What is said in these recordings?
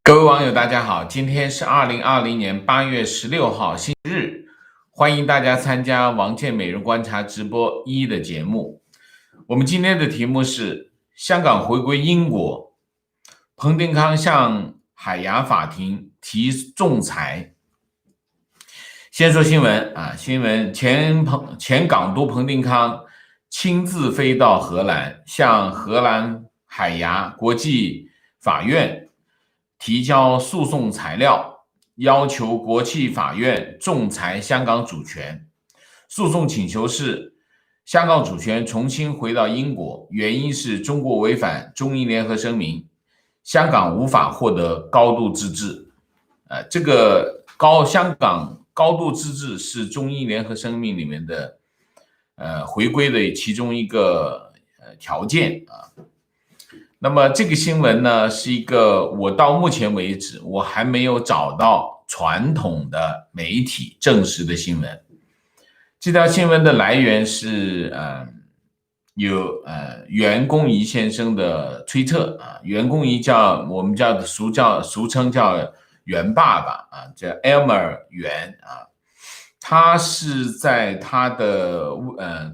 各位网友，大家好，今天是2020年8月16号，星期日，欢迎大家参加王健每日观察直播1的节目。我们今天的题目是香港回归英国，彭定康向海牙法庭提仲裁。先说新闻新闻前港督彭定康亲自飞到荷兰，向荷兰海牙国际法院提交诉讼材料，要求国际法院仲裁香港主权。诉讼请求是香港主权重新回到英国，原因是中国违反中英联合声明，香港无法获得高度自治。这个香港高度自治是中英联合声明里面的回归的其中一个条件那么这个新闻呢，是一个我到目前为止我还没有找到传统的媒体证实的新闻。这条新闻的来源是有袁弓夷先生的推特袁弓夷我们俗称叫袁爸爸叫 Elmer 袁他是在他的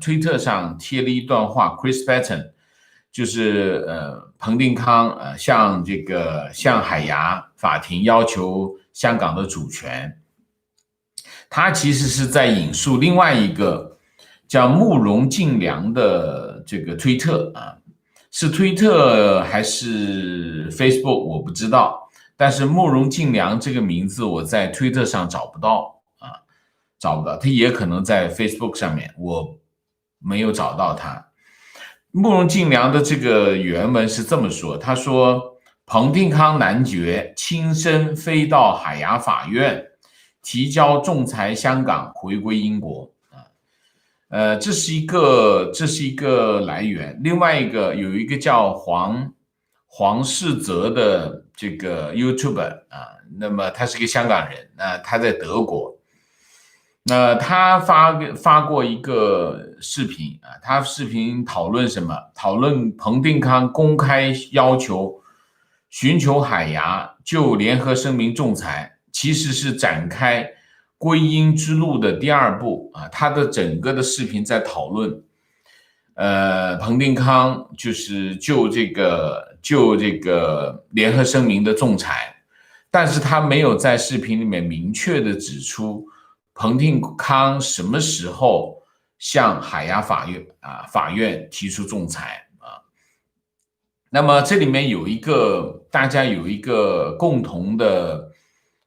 推特上贴了一段话 Chris Patten 就是彭定康向海牙法庭要求香港的主权。他其实是在引述另外一个叫慕容敬良的这个推特是推特还是 Facebook 我不知道，但是慕容敬良这个名字我在推特上找不到，他也可能在 Facebook 上面，我没有找到他。慕容敬良的这个原文是这么说，他说彭定康男爵亲身飞到海牙法院提交仲裁香港回归英国这是一个来源。另外有一个叫黄世泽的这个 YouTuber 那么他是个香港人他在德国。他发过一个视频他视频讨论什么？讨论彭定康公开要求寻求海牙就联合声明仲裁，其实是展开归英之路的第二步他的整个的视频在讨论彭定康就是就这个联合声明的仲裁，但是他没有在视频里面明确的指出彭定康什么时候向海牙法院提出仲裁那么这里面大家有一个共同的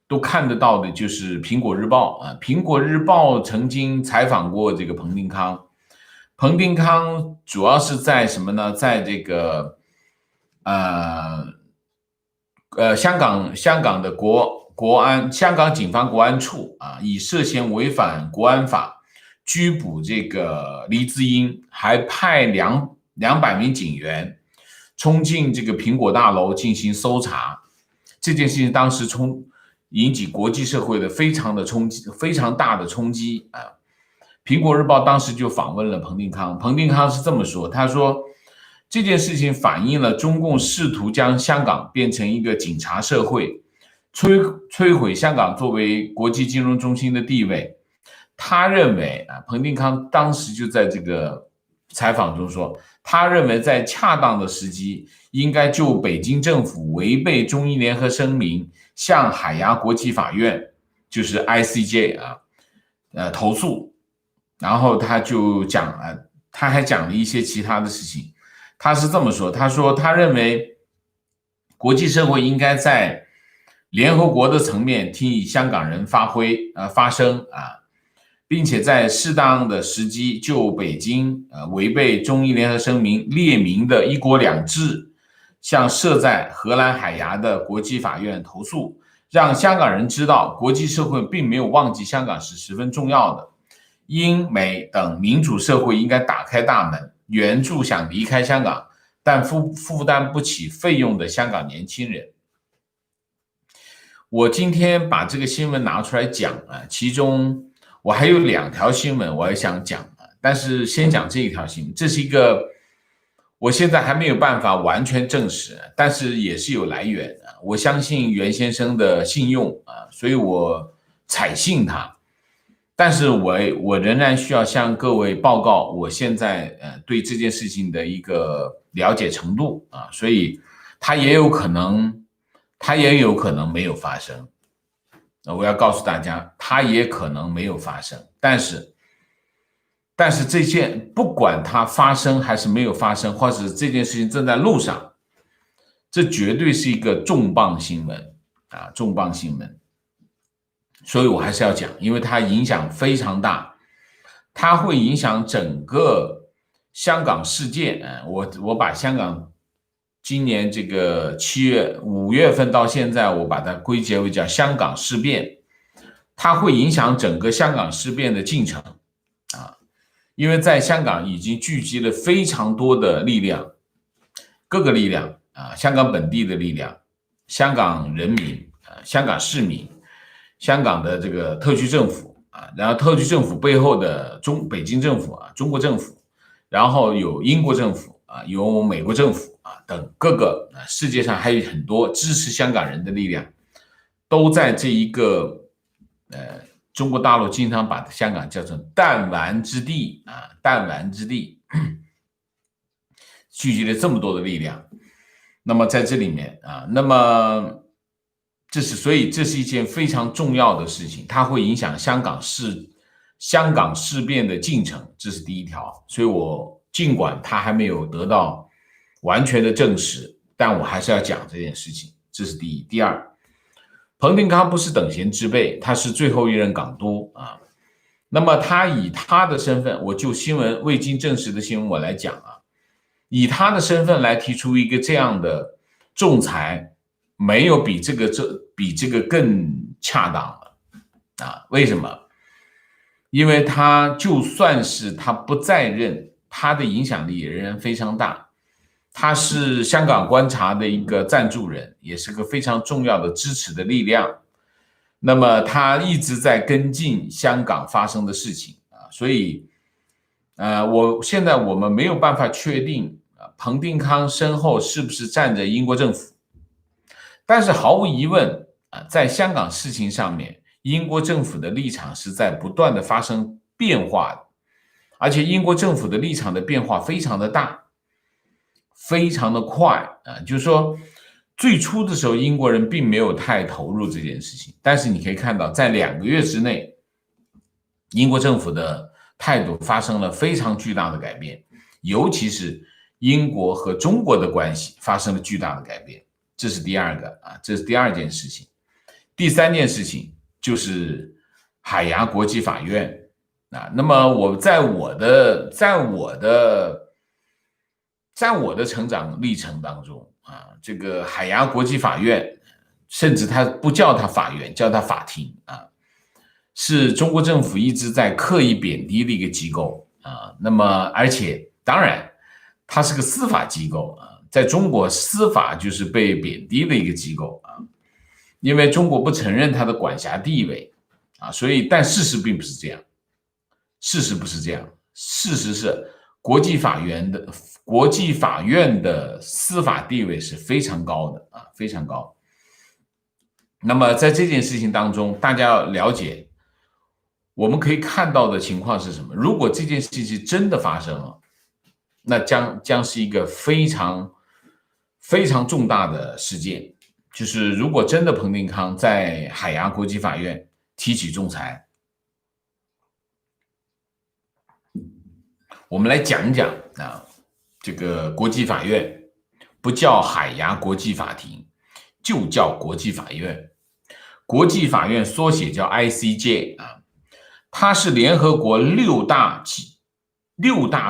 都看得到的，就是苹果日报苹果日报曾经采访过这个彭定康。彭定康主要是在什么呢？在这个香港的香港警方国安处以涉嫌违反国安法拘捕这个黎智英，还派200名警员冲进这个苹果大楼进行搜查。这件事情当时引起国际社会的非常大的冲击苹果日报当时就访问了彭定康，彭定康是这么说，他说这件事情反映了中共试图将香港变成一个警察社会，摧毁香港作为国际金融中心的地位。他认为彭定康当时就在这个采访中说，他认为在恰当的时机应该就北京政府违背中英联合声明向海牙国际法院就是 ICJ 投诉。然后他还讲了一些其他的事情。他是这么说，他说他认为国际社会应该在联合国的层面替香港人发声并且在适当的时机就北京违背中英联合声明列明的一国两制向设在荷兰海牙的国际法院投诉，让香港人知道国际社会并没有忘记香港是十分重要的，英美等民主社会应该打开大门，援助想离开香港但负担不起费用的香港年轻人。我今天把这个新闻拿出来讲其中我还有2条新闻我也想讲但是先讲这一条新闻。这是一个我现在还没有办法完全证实，但是也是有来源的。我相信袁先生的信用啊，所以我采信他。但是我仍然需要向各位报告我现在对这件事情的一个了解程度啊，所以它也有可能没有发生。我要告诉大家，它也可能没有发生，但是这件不管它发生还是没有发生，或者是这件事情正在路上，这绝对是一个重磅新闻啊，重磅新闻。所以我还是要讲，因为它影响非常大，它会影响整个香港事件。我把香港今年这个5月份到现在，我把它归结为叫香港事变，它会影响整个香港事变的进程啊。因为在香港已经聚集了非常多的力量，各个力量啊，香港本地的力量，香港人民香港市民，香港的这个特区政府啊，然后特区政府背后的北京政府啊，中国政府，然后有英国政府啊，有美国政府啊等各个世界上还有很多支持香港人的力量，都在这一个中国大陆经常把香港叫成弹丸之地啊，弹丸之地，聚集了这么多的力量。那么在这里面啊，那么所以这是一件非常重要的事情，它会影响香港事变的进程，这是第一条。所以我尽管它还没有得到完全的证实，但我还是要讲这件事情，这是第一。第二，彭定康不是等闲之辈，他是最后一任港督啊。那么他以他的身份，我就新闻未经证实的新闻我来讲啊，以他的身份来提出一个这样的仲裁，没有比这个更恰当了啊？为什么？因为他就算是他不再任，他的影响力仍然非常大。他是香港观察的一个赞助人，也是个非常重要的支持的力量。那么他一直在跟进香港发生的事情啊，所以现在我们没有办法确定彭定康身后是不是站着英国政府，但是毫无疑问在香港事情上面，英国政府的立场是在不断的发生变化的，而且英国政府的立场的变化非常的大，非常的快啊，就是说最初的时候英国人并没有太投入这件事情，但是你可以看到在2个月之内，英国政府的态度发生了非常巨大的改变，尤其是英国和中国的关系发生了巨大的改变，这是第二个啊，这是第二件事情。第三件事情就是海牙国际法院啊，那么我在我的成长历程当中啊，这个海牙国际法院，甚至他不叫它法院，叫它法庭啊，是中国政府一直在刻意贬低的一个机构啊。那么而且当然它是个司法机构啊，在中国司法就是被贬低的一个机构啊，因为中国不承认它的管辖地位啊，所以但事实并不是这样，事实不是这样，事实是国际法院的司法地位是非常高的啊，非常高。那么在这件事情当中，大家要了解，我们可以看到的情况是什么？如果这件事情真的发生了，那将是一个非常非常重大的事件。就是如果真的彭定康在海牙国际法院提起仲裁，我们来讲一讲啊，这个国际法院不叫海牙国际法庭，就叫国际法院。国际法院缩写叫 ICJ 啊，它是联合国六大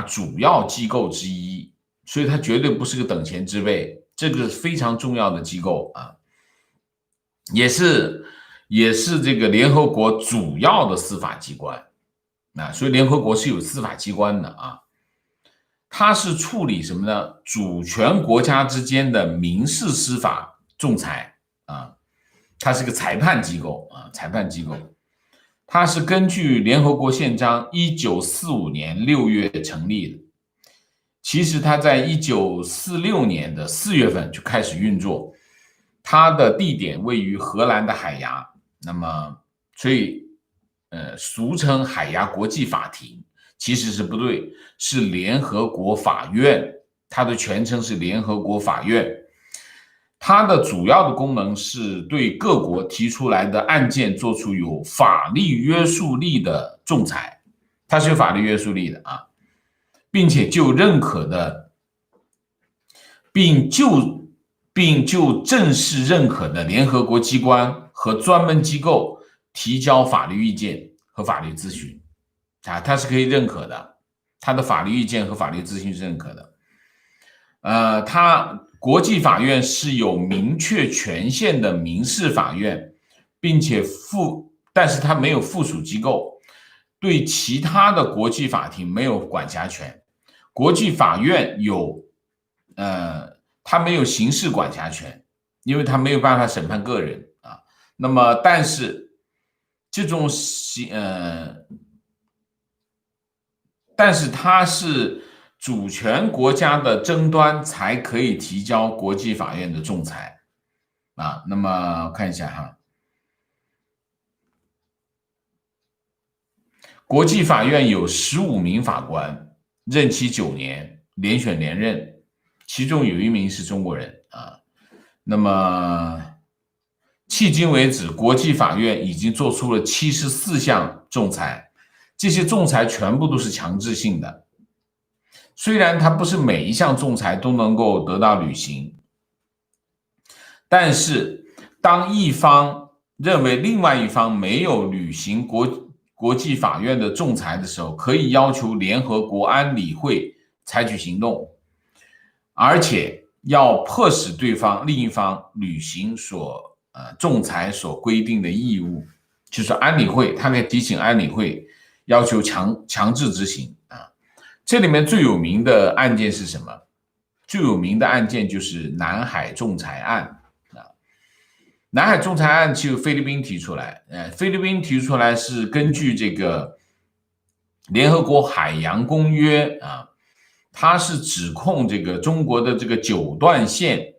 主要机构之一，所以它绝对不是个等闲之辈，这个非常重要的机构啊，也是这个联合国主要的司法机关啊，所以联合国是有司法机关的啊，它是处理什么呢？主权国家之间的民事司法仲裁啊，它是个裁判机构啊，裁判机构。它是根据联合国宪章1945年6月成立的。其实它在1946年的4月份就开始运作，它的地点位于荷兰的海牙，那么所以俗称海牙国际法庭，其实是不对，是联合国法院，它的全称是联合国法院。它的主要的功能是对各国提出来的案件做出有法律约束力的仲裁，它是有法律约束力的啊，并且就认可的，并就正式认可的联合国机关和专门机构提交法律意见和法律咨询啊，它是可以认可的，它的法律意见和法律咨询是认可的。它国际法院是有明确权限的民事法院，并且但是它没有附属机构，对其他的国际法庭没有管辖权。国际法院它没有刑事管辖权，因为它没有办法审判个人啊。那么，但是这种但是它是主权国家的争端才可以提交国际法院的仲裁啊。那么看一下哈，国际法院有15名法官，任期9年，连选连任，其中有1名是中国人啊。那么迄今为止，国际法院已经做出了74项仲裁，这些仲裁全部都是强制性的。虽然它不是每一项仲裁都能够得到履行，但是当一方认为另外一方没有履行国际法院的仲裁的时候，可以要求联合国安理会采取行动，而且要迫使另一方履行仲裁所规定的义务，就是安理会，他可以提醒安理会要求强制执行啊。这里面最有名的案件是什么？最有名的案件就是南海仲裁案啊。南海仲裁案就菲律宾提出来，菲律宾提出来是根据这个联合国海洋公约啊，它是指控这个中国的这个九段线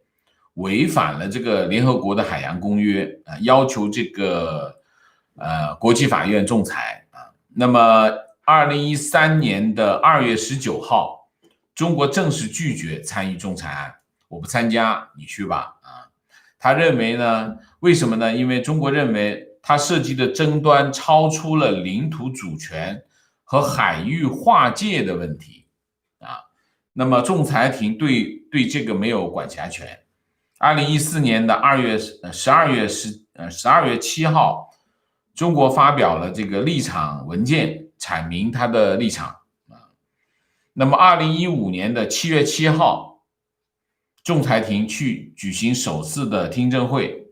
违反了这个联合国的海洋公约啊，要求这个国际法院仲裁啊。那么2013年的2月19号，中国正式拒绝参与仲裁案，我不参加，你去吧啊。他认为呢，为什么呢？因为中国认为它涉及的争端超出了领土主权和海域划界的问题啊。那么仲裁庭对这个没有管辖权。2014年的12月7号，中国发表了这个立场文件，阐明他的立场啊。那么2015年的7月7号，仲裁庭去举行首次的听证会，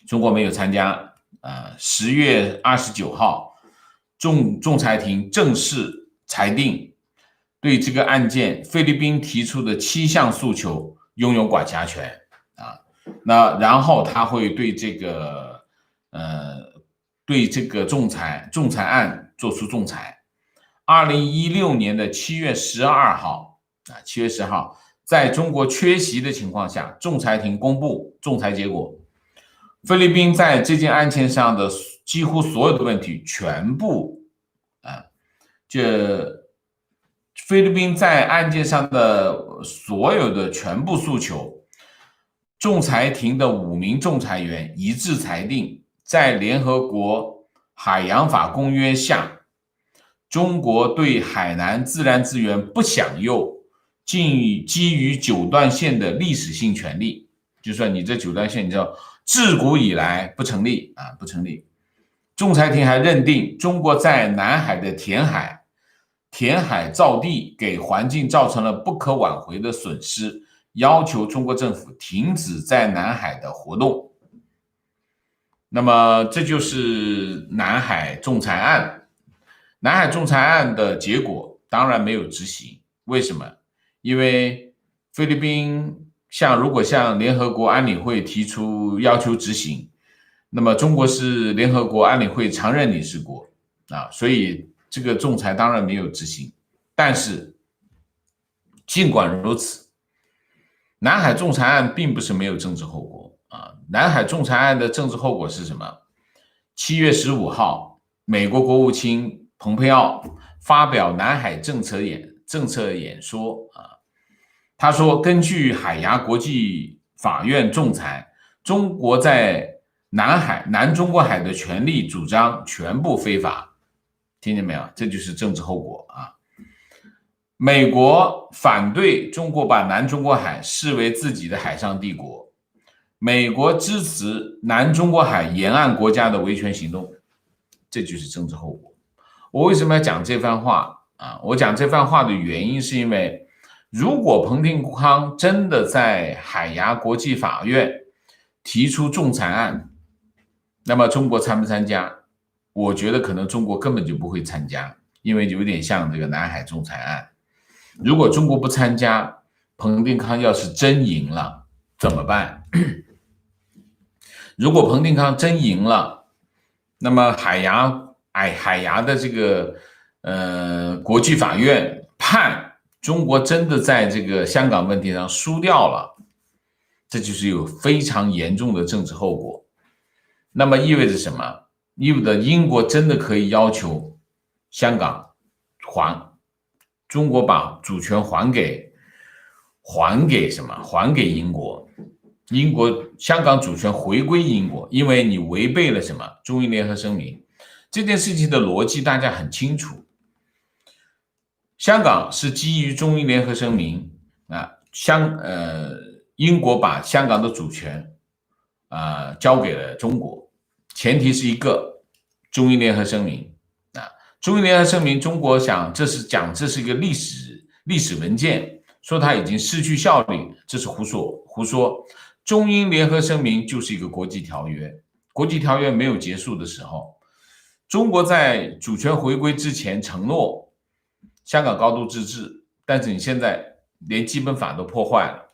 中国没有参加。10月29号，仲裁庭正式裁定，对这个案件菲律宾提出的7项诉求拥有管辖权啊。那然后他会对这个仲裁案做出仲裁。2016年的7月12号啊，7月12号，在中国缺席的情况下，仲裁庭公布仲裁结果。菲律宾在这件案件上的几乎所有的问题全部菲律宾在案件上的所有的全部诉求，仲裁庭的5名仲裁员一致裁定，在联合国海洋法公约下，中国对海南自然资源不享有基于九段线的历史性权利，就说你这九段线，你知道自古以来不成立啊，不成立。仲裁庭还认定中国在南海的填海造地给环境造成了不可挽回的损失，要求中国政府停止在南海的活动。那么这就是南海仲裁案。南海仲裁案的结果当然没有执行，为什么？因为菲律宾如果向联合国安理会提出要求执行，那么中国是联合国安理会常任理事国啊，所以这个仲裁当然没有执行。但是尽管如此，南海仲裁案并不是没有政治后果啊。南海仲裁案的政治后果是什么？7月15号，美国国务卿蓬佩奥发表南海政策演说啊，他说，根据海牙国际法院仲裁，中国在南中国海的权利主张全部非法。听见没有？这就是政治后果啊。美国反对中国把南中国海视为自己的海上帝国，美国支持南中国海沿岸国家的维权行动，这就是政治后果。我为什么要讲这番话啊？我讲这番话的原因是因为，如果彭定康真的在海牙国际法院提出仲裁案，那么中国参不参加？我觉得可能中国根本就不会参加，因为有点像这个南海仲裁案。如果中国不参加，彭定康要是真赢了怎么办？如果彭定康真赢了，那么海牙的这个国际法院判中国真的在这个香港问题上输掉了，这就是有非常严重的政治后果。那么意味着什么？意味着英国真的可以要求香港中国把主权还给什么？还给英国。香港主权回归英国，因为你违背了什么？中英联合声明。这件事情的逻辑大家很清楚。香港是基于中英联合声明啊，英国把香港的主权交给了中国。前提是一个中英联合声明啊，中英联合声明，中国想这是一个历史文件，说它已经失去效力，这是胡说。中英联合声明就是一个国际条约，国际条约没有结束的时候，中国在主权回归之前承诺香港高度自治，但是你现在连基本法都破坏了，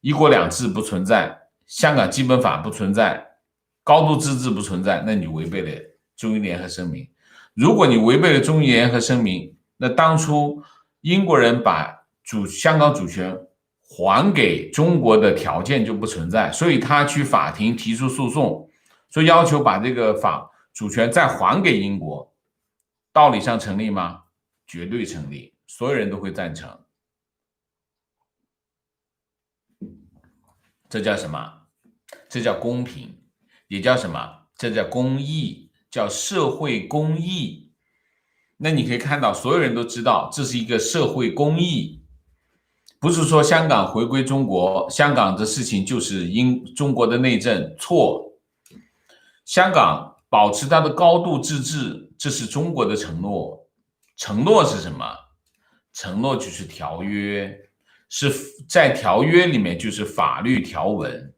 一国两制不存在，香港基本法不存在，高度自治不存在，那你违背了中英联合声明。如果你违背了中英联合声明，那当初英国人把香港主权还给中国的条件就不存在，所以他去法庭提出诉讼，说要求把这个主权再还给英国，道理上成立吗？绝对成立，所有人都会赞成。这叫什么？这叫公平。也叫什么？这叫公益，叫社会公益。那你可以看到，所有人都知道这是一个社会公益，不是说香港回归中国，香港的事情就是中国的内政，错。香港保持它的高度自治，这是中国的承诺。承诺是什么？承诺就是条约，是在条约里面就是法律条文。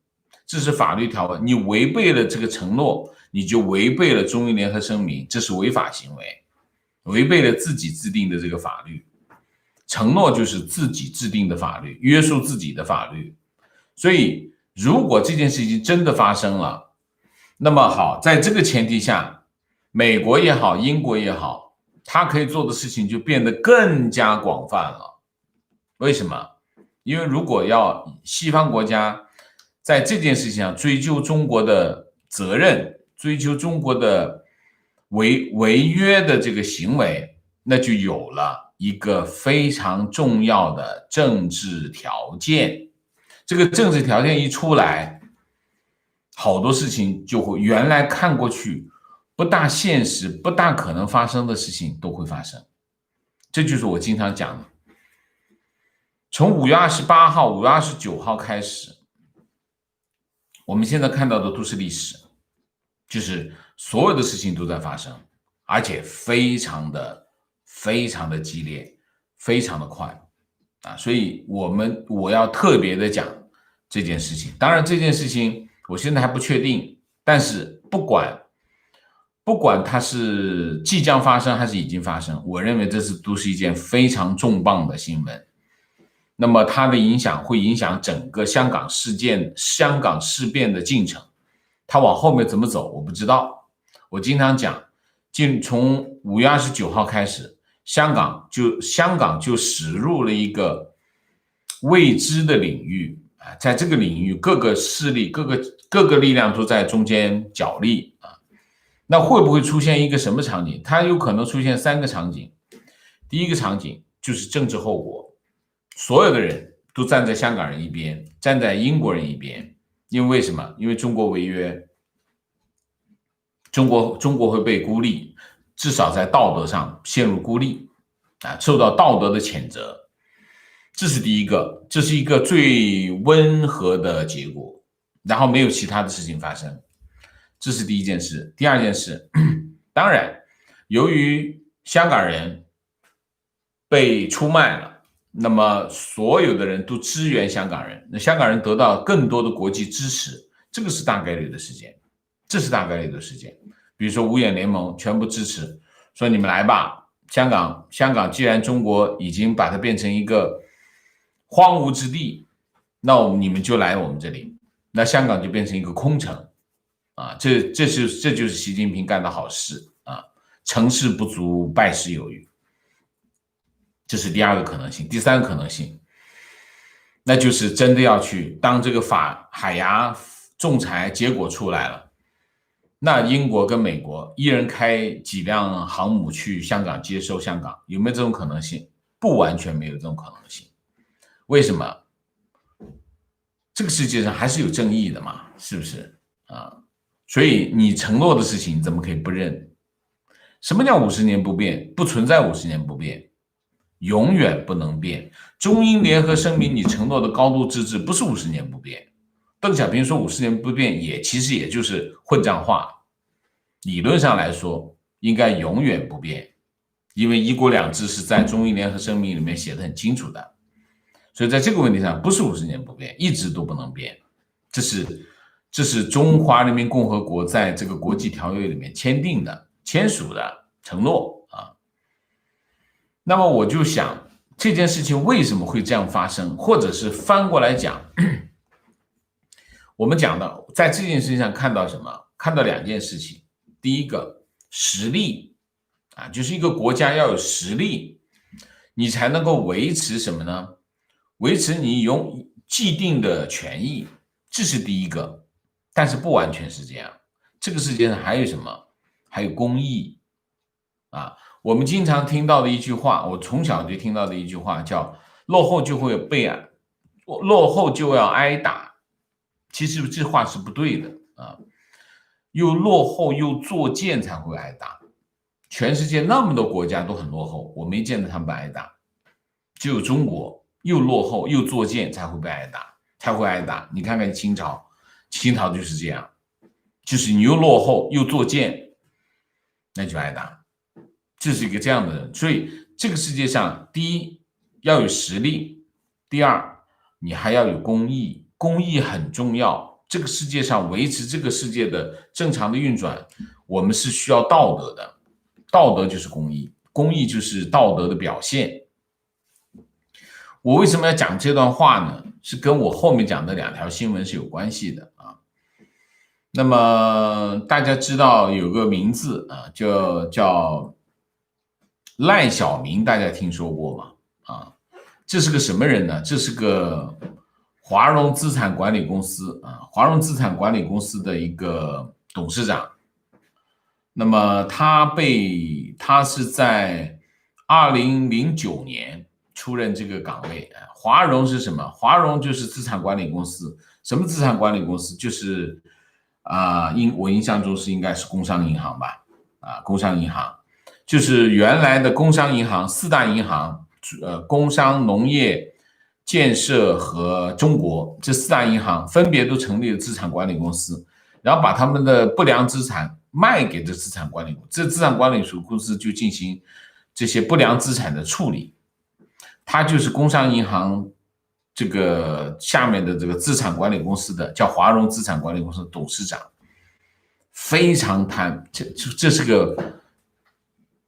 这是法律条文，你违背了这个承诺，你就违背了中英联合声明，这是违法行为，违背了自己制定的这个法律。承诺就是自己制定的法律，约束自己的法律。所以如果这件事情真的发生了，那么好，在这个前提下，美国也好，英国也好，他可以做的事情就变得更加广泛了。为什么？因为如果要西方国家在这件事情上追究中国的责任，追究中国的违约的这个行为，那就有了一个非常重要的政治条件。这个政治条件一出来，好多事情就会原来看过去不大现实、不大可能发生的事情都会发生。这就是我经常讲的，从5月28号、5月29号开始，我们现在看到的都是历史，就是所有的事情都在发生，而且非常的激烈，非常的快啊！所以我要特别的讲这件事情。当然这件事情我现在还不确定，但是不管它是即将发生还是已经发生，我认为都是一件非常重磅的新闻。那么它的影响会影响整个香港事变的进程，它往后面怎么走我不知道。我经常讲，从5月29号开始，香港就驶入了一个未知的领域啊，在这个领域各个势力、各个力量都在中间角力啊。那会不会出现一个什么场景？它有可能出现3个场景。第一个场景就是政治后果，所有的人都站在香港人一边，站在英国人一边，因为什么？因为中国违约，中国会被孤立，至少在道德上陷入孤立啊，受到道德的谴责。这是第一个，这是一个最温和的结果，然后没有其他的事情发生，这是第一件事。第二件事，当然，由于香港人被出卖了，那么所有的人都支援香港人，那香港人得到更多的国际支持，这个是大概率的事件，这是大概率的事件。比如说五眼联盟全部支持，说你们来吧，香港既然中国已经把它变成一个荒芜之地，那你们就来我们这里，那香港就变成一个空城啊！这就是习近平干的好事啊！成事不足，败事有余，这是第二个可能性。第三个可能性，那就是真的要去当这个海牙仲裁结果出来了，那英国跟美国一人开几辆航母去香港接收香港，有没有这种可能性？不完全没有这种可能性。为什么？这个世界上还是有正义的嘛，是不是啊？所以你承诺的事情怎么可以不认？什么叫50年不变？不存在50年不变，永远不能变。中英联合声明你承诺的高度自治不是50年不变。邓小平说50年不变其实也就是混账话。理论上来说应该永远不变，因为一国两制是在中英联合声明里面写的很清楚的。所以在这个问题上不是50年不变，一直都不能变。这是中华人民共和国在这个国际条约里面签署的承诺啊。那么我就想这件事情为什么会这样发生，或者是翻过来讲，我们讲的在这件事情上看到什么？看到2件事情。第一个，实力啊，就是一个国家要有实力，你才能够维持什么呢？维持你有既定的权益，这是第一个。但是不完全是这样，这个世界上还有什么？还有公益啊。我们经常听到的一句话，我从小就听到的一句话叫落后就要挨打。其实这话是不对的啊，又落后又作贱才会挨打。全世界那么多国家都很落后，我没见到他们挨打，只有中国又落后又作贱才会挨打。你看看清朝就是这样，就是你又落后又作贱，那就挨打。这是一个这样的人。所以这个世界上，第一要有实力，第二你还要有公益，公益很重要。这个世界上维持这个世界的正常的运转，我们是需要道德的，道德就是公益，公益就是道德的表现。我为什么要讲这段话呢？是跟我后面讲的2条新闻是有关系的啊。那么大家知道有个名字啊，叫赖小民，大家听说过吗？啊，这是个什么人呢？这是个华融资产管理公司啊，华融资产管理公司的一个董事长。那么他是在2009年出任这个岗位。华融是什么？华融就是资产管理公司。什么资产管理公司？就是我印象中是应该是工商银行吧？工商银行就是原来的工商银行4大银行，工商、农业、建设和中国这4大银行分别都成立了资产管理公司，然后把他们的不良资产卖给这资产管理公司，这资产管理公司就进行这些不良资产的处理。他就是工商银行这个下面的这个资产管理公司的叫华融资产管理公司的董事长，非常贪，这是个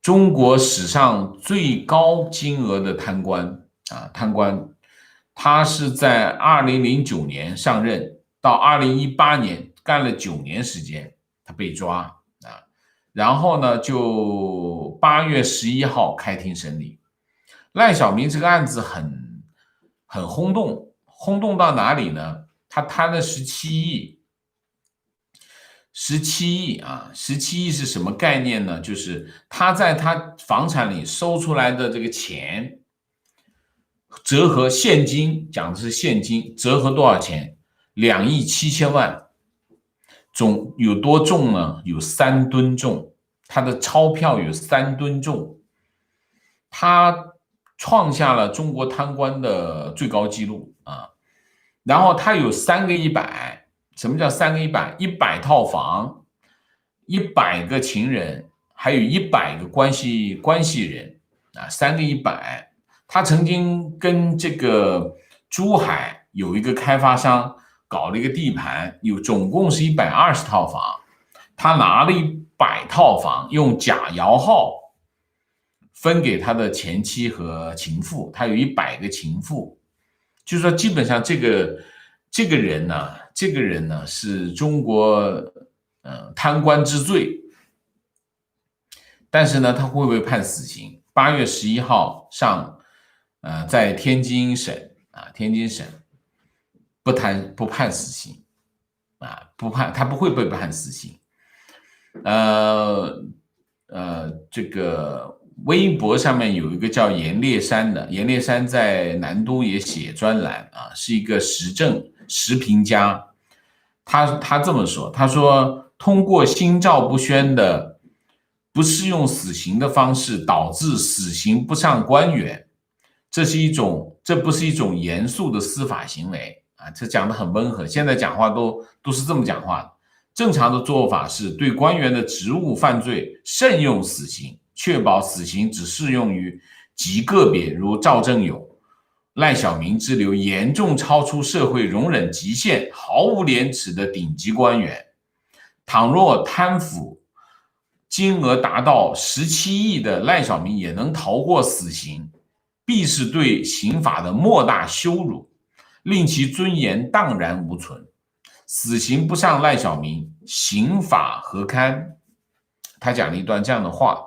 中国史上最高金额的贪官。他是在2009年上任，到2018年干了9年时间，他被抓然后呢就8月11号开庭审理。赖小民这个案子很很轰动，轰动到哪里呢？他贪了17亿啊，17亿是什么概念呢？就是他在他房产里收出来的这个钱，折合现金，讲的是现金，折合多少钱？2亿7千万，总有多重呢？有3吨重，他的钞票有3吨重，他创下了中国贪官的最高纪录啊。然后他有3个100，什么叫3个100？100套房，100个情人，还有100个关系人啊，3个100。他曾经跟这个珠海有一个开发商搞了一个地盘，总共是120套房，他拿了100套房，用假摇号分给他的前妻和情妇，他有100个情妇。就是说基本上这个人呢是中国贪官之最，但是呢他会不会判死刑？8月11号上在天津省不判死刑啊，他不会被判死刑。这个微博上面有一个叫阎烈山的，阎烈山在南都也写专栏啊，是一个时评家。他这么说，他说通过心照不宣的不适用死刑的方式导致死刑不上官员，这不是一种严肃的司法行为啊。这讲的很温和，现在讲话都是这么讲话的。正常的做法是对官员的职务犯罪慎用死刑，确保死刑只适用于极个别如赵正永、赖小民之流严重超出社会容忍极限、毫无廉耻的顶级官员。倘若贪腐金额达到17亿的赖小民也能逃过死刑，必是对刑法的莫大羞辱，令其尊严荡然无存。死刑不上赖小民，刑法何堪？他讲了一段这样的话。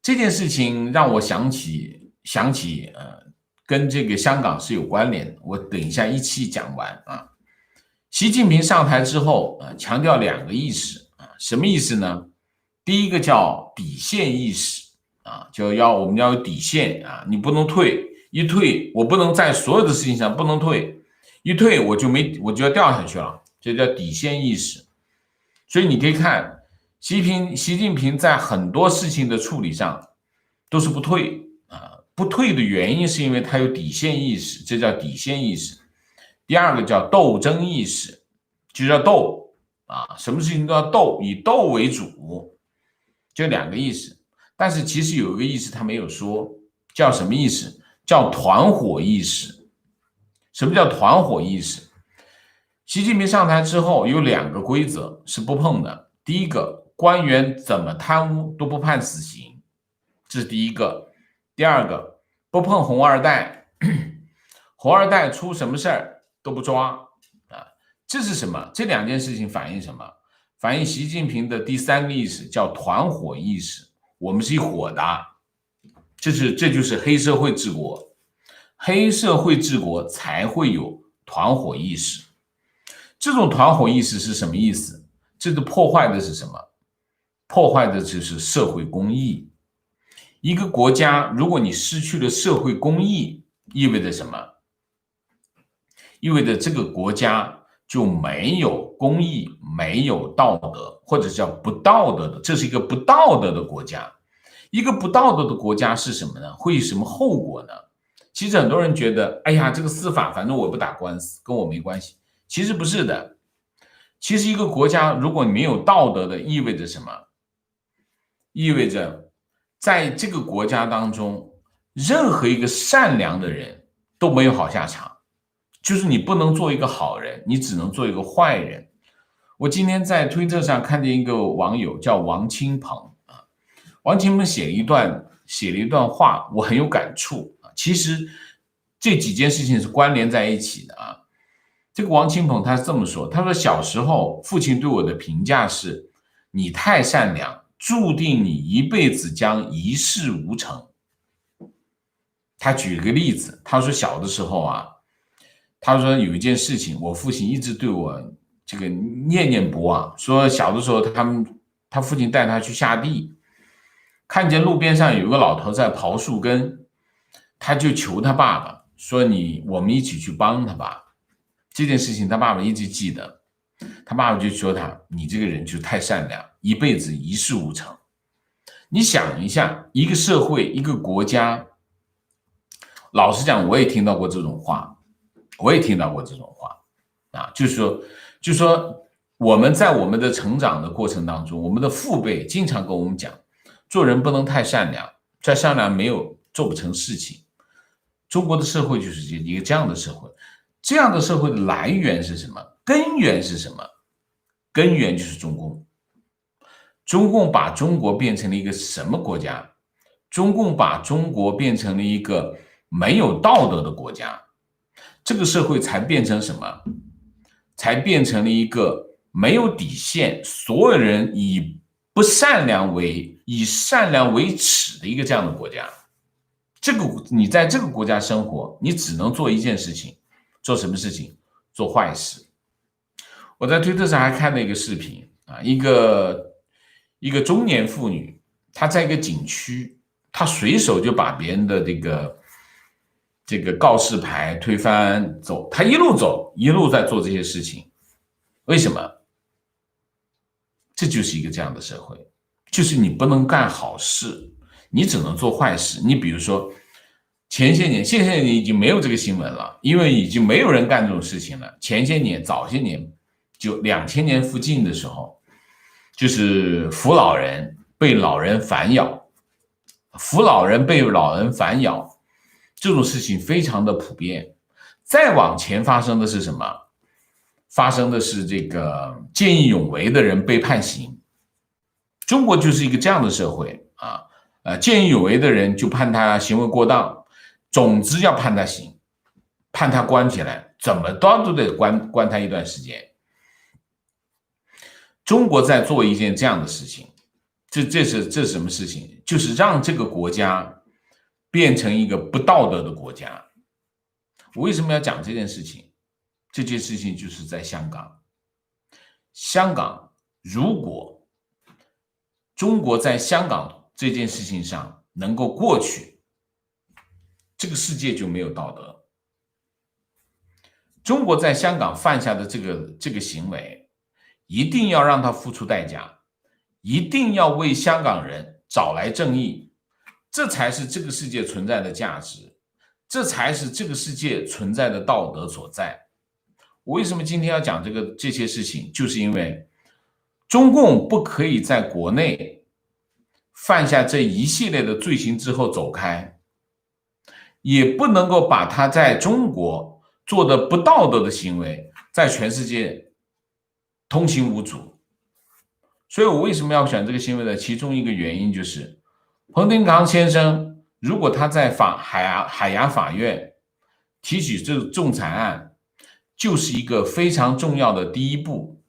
这件事情让我想起跟这个香港是有关联的。我等一下一气讲完啊。习近平上台之后强调2个意识啊，什么意思呢？第一个叫底线意识啊，我们要有底线啊，你不能退，一退我不能在所有的事情上不能退。一退我就要掉下去了，这叫底线意识。所以你可以看习近平在很多事情的处理上都是不退啊，不退的原因是因为他有底线意识，这叫底线意识。第二个叫斗争意识，就叫斗啊，什么事情都要斗，以斗为主，这2个意识。但是其实有一个意识他没有说，叫什么意识？叫团伙意识。什么叫团伙意识？习近平上台之后有2个规则是不碰的。第一个，官员怎么贪污都不判死刑，这是第一个。第二个，不碰红二代，红二代出什么事儿都不抓啊。这是什么？这2件事情反映什么？反映习近平的第3个意识，叫团伙意识。我们是一伙的，这就是黑社会治国。黑社会治国才会有团伙意识。这种团伙意识是什么意思？这个破坏的是什么？破坏的就是社会公义。一个国家如果你失去了社会公义，意味着什么？意味着这个国家就没有公义，没有道德，或者叫不道德的，这是一个不道德的国家。一个不道德的国家是什么呢？会有什么后果呢？其实很多人觉得，哎呀，这个司法反正我不打官司，跟我没关系。其实不是的。其实一个国家如果没有道德的，意味着什么？意味着在这个国家当中，任何一个善良的人都没有好下场。就是你不能做一个好人，你只能做一个坏人。我今天在推特上看见一个网友叫王清鹏啊，王清鹏写了一段话，我很有感触。其实这几件事情是关联在一起的啊。这个王清鹏他是这么说，他说小时候父亲对我的评价是，你太善良，注定你一辈子将一事无成。他举了个例子，他说小的时候啊，他说有一件事情，我父亲一直对我这个念念不忘，说小的时候他父亲带他去下地，看见路边上有个老头在刨树根，他就求他爸爸说我们一起去帮他吧。这件事情他爸爸一直记得，他爸爸就说你这个人就太善良，一辈子一事无成。你想一下，一个社会一个国家，老实讲我也听到过这种话，就是说我们在我们的成长的过程当中，我们的父辈经常跟我们讲，做人不能太善良，再善良做不成事情。中国的社会就是一个这样的社会，这样的社会的来源是什么？根源是什么？根源就是中共。中共把中国变成了一个什么国家？中共把中国变成了一个没有道德的国家，这个社会才变成什么？才变成了一个没有底线，所有人以善良为耻的一个这样的国家。你在这个国家生活，你只能做一件事情，做什么事情？做坏事。我在推特上还看了一个视频啊，一个中年妇女，她在一个景区，她随手就把别人的这个告示牌推翻走，她一路走一路在做这些事情。为什么？这就是一个这样的社会，就是你不能干好事，你只能做坏事。你比如说现些年已经没有这个新闻了，因为已经没有人干这种事情了。早些年就2000年附近的时候，就是扶老人被老人反咬，这种事情非常的普遍。再往前发生的是什么？发生的是这个见义勇为的人被判刑。中国就是一个这样的社会啊，见义勇为的人就判他行为过当，总之要判他刑，判他关起来，怎么都得关他一段时间。中国在做一件这样的事情，这是什么事情？就是让这个国家变成一个不道德的国家。我为什么要讲这件事情？这件事情就是在香港。香港，如果中国在香港这件事情上能够过去，这个世界就没有道德。中国在香港犯下的这个行为，一定要让他付出代价，一定要为香港人找来正义，这才是这个世界存在的价值，这才是这个世界存在的道德所在。我为什么今天要讲这些事情？就是因为中共不可以在国内犯下这一系列的罪行之后走开，也不能够把他在中国做的不道德的行为在全世界通行无阻。所以我为什么要选这个新闻的其中一个原因，就是彭定康先生如果他在海牙法院提起这个仲裁案，就是一个非常重要的第一步，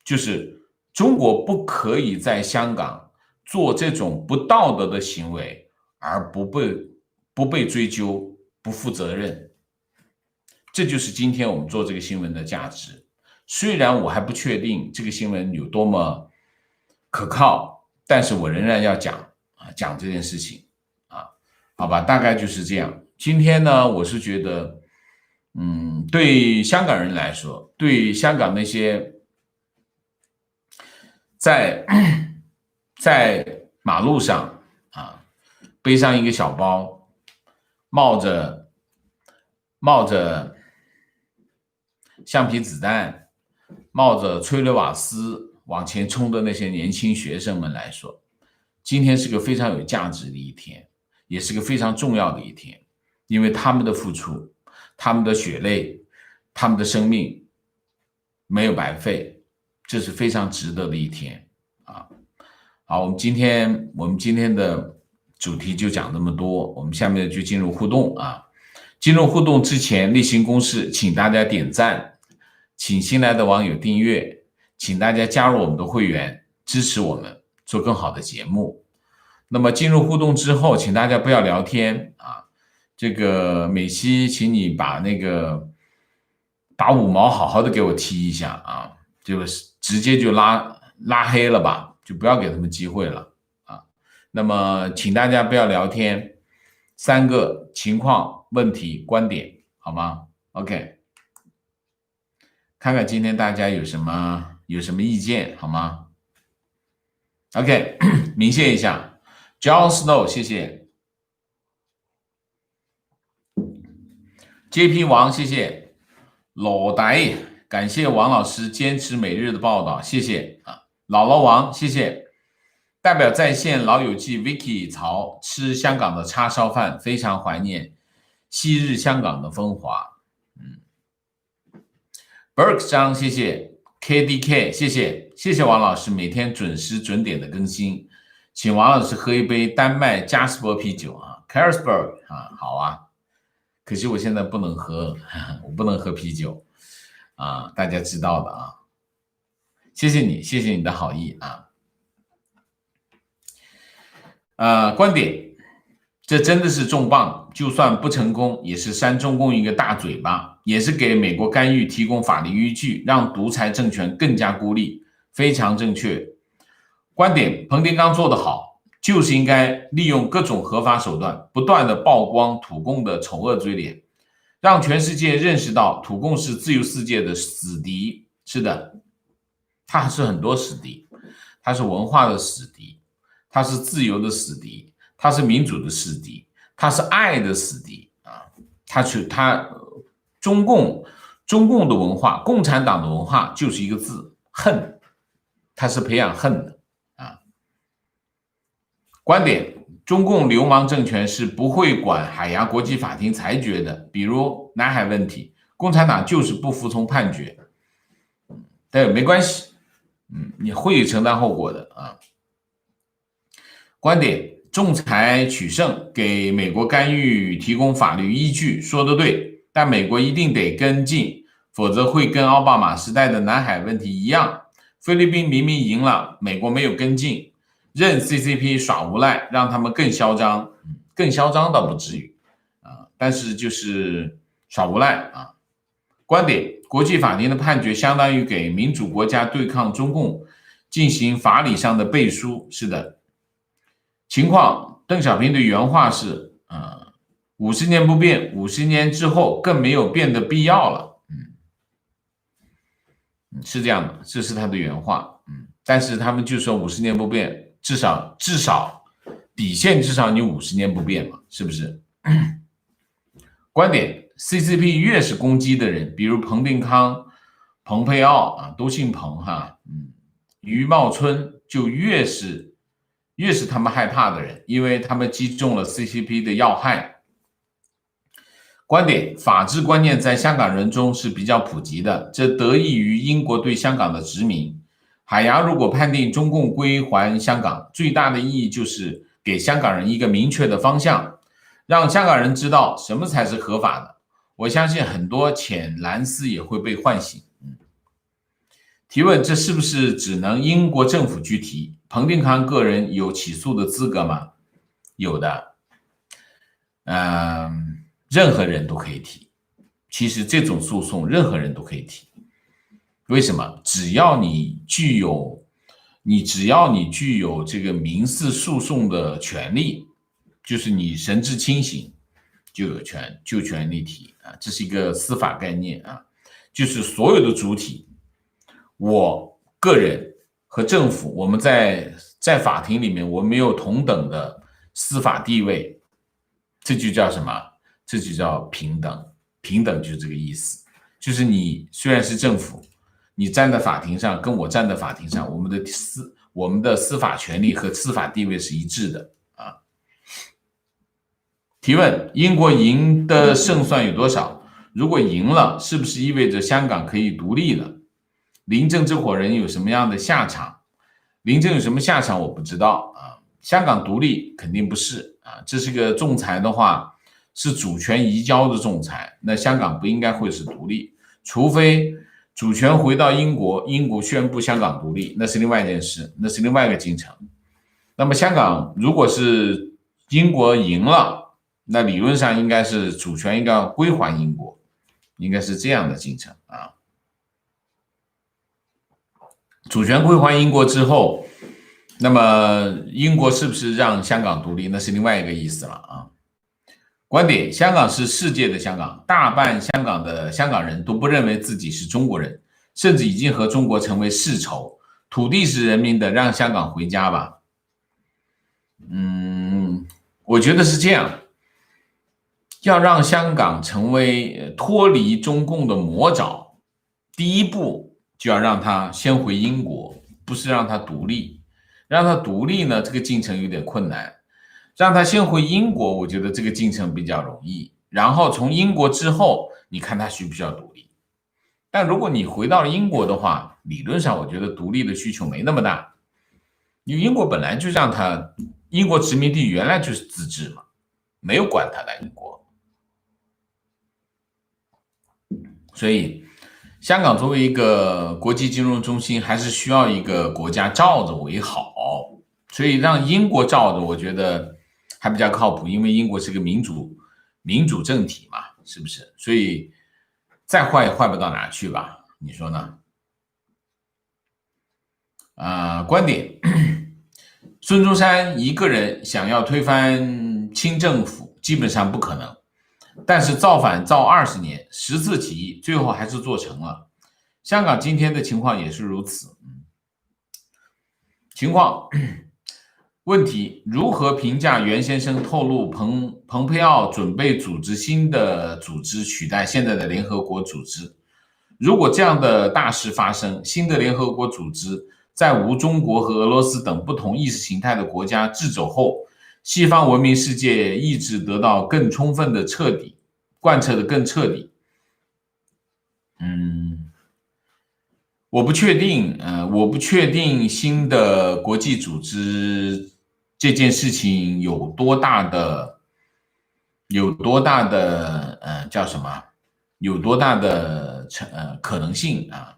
就是中国不可以在香港做这种不道德的行为而不被追究，不负责任。这就是今天我们做这个新闻的价值。虽然我还不确定这个新闻有多么可靠，但是我仍然要讲这件事情啊，好吧，大概就是这样。今天呢，我是觉得对香港人来说，对香港那些在马路上背上一个小包，冒着橡皮子弹，冒着催泪瓦斯往前冲的那些年轻学生们来说，今天是个非常有价值的一天，也是个非常重要的一天，因为他们的付出，他们的血泪，他们的生命没有白费，这是非常值得的一天啊！好，我们今天的主题就讲这么多，我们下面就进入互动啊！进入互动之前，例行公事，请大家点赞，请新来的网友订阅，请大家加入我们的会员，支持我们做更好的节目。那么进入互动之后，请大家不要聊天这个美西，请你把五毛好好的给我踢一下啊，就是直接就拉黑了吧，就不要给他们机会了啊。那么请大家不要聊天，3个情况、问题、观点，好吗 ？OK， 看看今天大家有什么意见，好吗 ？OK， 明谢一下 ，John Snow， 谢谢 ，JP 王，谢谢老呆，感谢王老师坚持每日的报道，谢谢啊，姥姥王，谢谢。代表在线老友记 Vicky 曹吃香港的叉烧饭，非常怀念昔日香港的风华。Burke 张，谢谢 KDK， 谢谢王老师每天准时准点的更新，请王老师喝一杯丹麦加斯伯啤酒啊 ，Carlsberg 啊，好啊，可惜我现在不能喝，我不能喝啤酒啊，大家知道的啊，谢谢你的好意啊。观点，这真的是重磅，就算不成功，也是扇中共一个大嘴巴，也是给美国干预提供法律依据，让独裁政权更加孤立，非常正确。观点，彭定康做得好，就是应该利用各种合法手段，不断的曝光土共的丑恶嘴脸，让全世界认识到土共是自由世界的死敌。是的，他是很多死敌，他是文化的死敌，他是自由的死敌，他是民主的死敌，他是爱的死敌啊！中共的文化，共产党的文化就是一个字恨，他是培养恨的啊！观点：中共流氓政权是不会管海牙国际法庭裁决的，比如南海问题，共产党就是不服从判决，但没关系，你会承担后果的啊！观点：仲裁取胜，给美国干预提供法律依据，说得对，但美国一定得跟进，否则会跟奥巴马时代的南海问题一样，菲律宾明明赢了，美国没有跟进，任 CCP 耍无赖，让他们更嚣张，更嚣张倒不至于啊，但是就是耍无赖啊。观点：国际法庭的判决相当于给民主国家对抗中共进行法理上的背书，是的。情况，邓小平的原话是50年不变，50年之后更没有变的必要了。是这样的，这是他的原话。但是他们就说50年不变，至少底线至少你50年不变嘛，是不是？观点 ，CCP 越是攻击的人，比如彭定康、蓬佩奥啊，都姓彭哈，余茂春就越是他们害怕的人，因为他们击中了 CCP 的要害。观点：法治观念在香港人中是比较普及的，这得益于英国对香港的殖民。海牙如果判定中共归还香港，最大的意义就是给香港人一个明确的方向，让香港人知道什么才是合法的。我相信很多浅蓝丝也会被唤醒。提问：这是不是只能英国政府去提？彭定康个人有起诉的资格吗？有的，任何人都可以提。其实这种诉讼任何人都可以提，为什么？只要你具有这个民事诉讼的权利，就是你神志清醒，就有权利提啊，这是一个司法概念啊，就是所有的主体，我个人和政府，我们在法庭里面，我们有同等的司法地位，这就叫什么？这就叫平等。平等就是这个意思，就是你虽然是政府，你站在法庭上，跟我站在法庭上，我们的司法权利和司法地位是一致的啊。提问：英国赢的胜算有多少？如果赢了，是不是意味着香港可以独立了？林郑这伙人有什么样的下场？林郑有什么下场我不知道啊。香港独立肯定不是啊，这是个仲裁的话是主权移交的仲裁，那香港不应该会是独立，除非主权回到英国，英国宣布香港独立，那是另外一件事，那是另外一个进程。那么香港如果是英国赢了，那理论上应该是主权应该要归还英国，应该是这样的进程啊。主权归还英国之后，那么英国是不是让香港独立，那是另外一个意思了啊。观点：香港是世界的香港，大半香港的香港人都不认为自己是中国人，甚至已经和中国成为世仇。土地是人民的，让香港回家吧。我觉得是这样，要让香港成为脱离中共的魔爪，第一步就要让他先回英国，不是让他独立。让他独立呢，这个进程有点困难。让他先回英国，我觉得这个进程比较容易。然后从英国之后，你看他需不需要独立。但如果你回到了英国的话，理论上我觉得独立的需求没那么大，因为英国本来就让他，英国殖民地原来就是自治嘛，没有管他的英国。所以香港作为一个国际金融中心，还是需要一个国家罩着为好。所以让英国罩着，我觉得还比较靠谱，因为英国是个民主政体嘛，是不是？所以再坏也坏不到哪去吧？你说呢？观点：孙中山一个人想要推翻清政府，基本上不可能。但是造反造20年，10次起义，最后还是做成了。香港今天的情况也是如此。情况。问题：如何评价袁先生透露蓬佩奥准备组织新的组织取代现在的联合国组织？如果这样的大事发生，新的联合国组织在无中国和俄罗斯等不同意识形态的国家掣肘后，西方文明世界意志得到更充分的贯彻的更彻底。我不确定新的国际组织这件事情有多大的叫什么？有多大的可能性啊？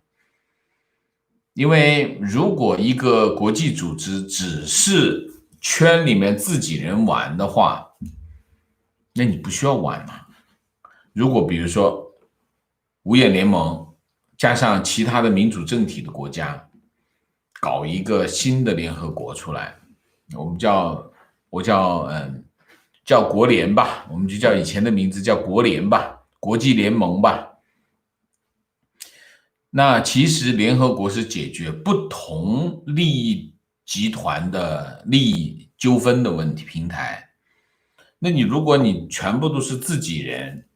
因为如果一个国际组织只是圈里面自己人玩的话，那你不需要玩嘛。如果比如说五眼联盟加上其他的民主政体的国家搞一个新的联合国出来，我叫国联吧，我们就叫以前的名字叫国联吧，国际联盟吧。那其实联合国是解决不同利益集团的利益纠纷的问题平台。那如果你全部都是自己人，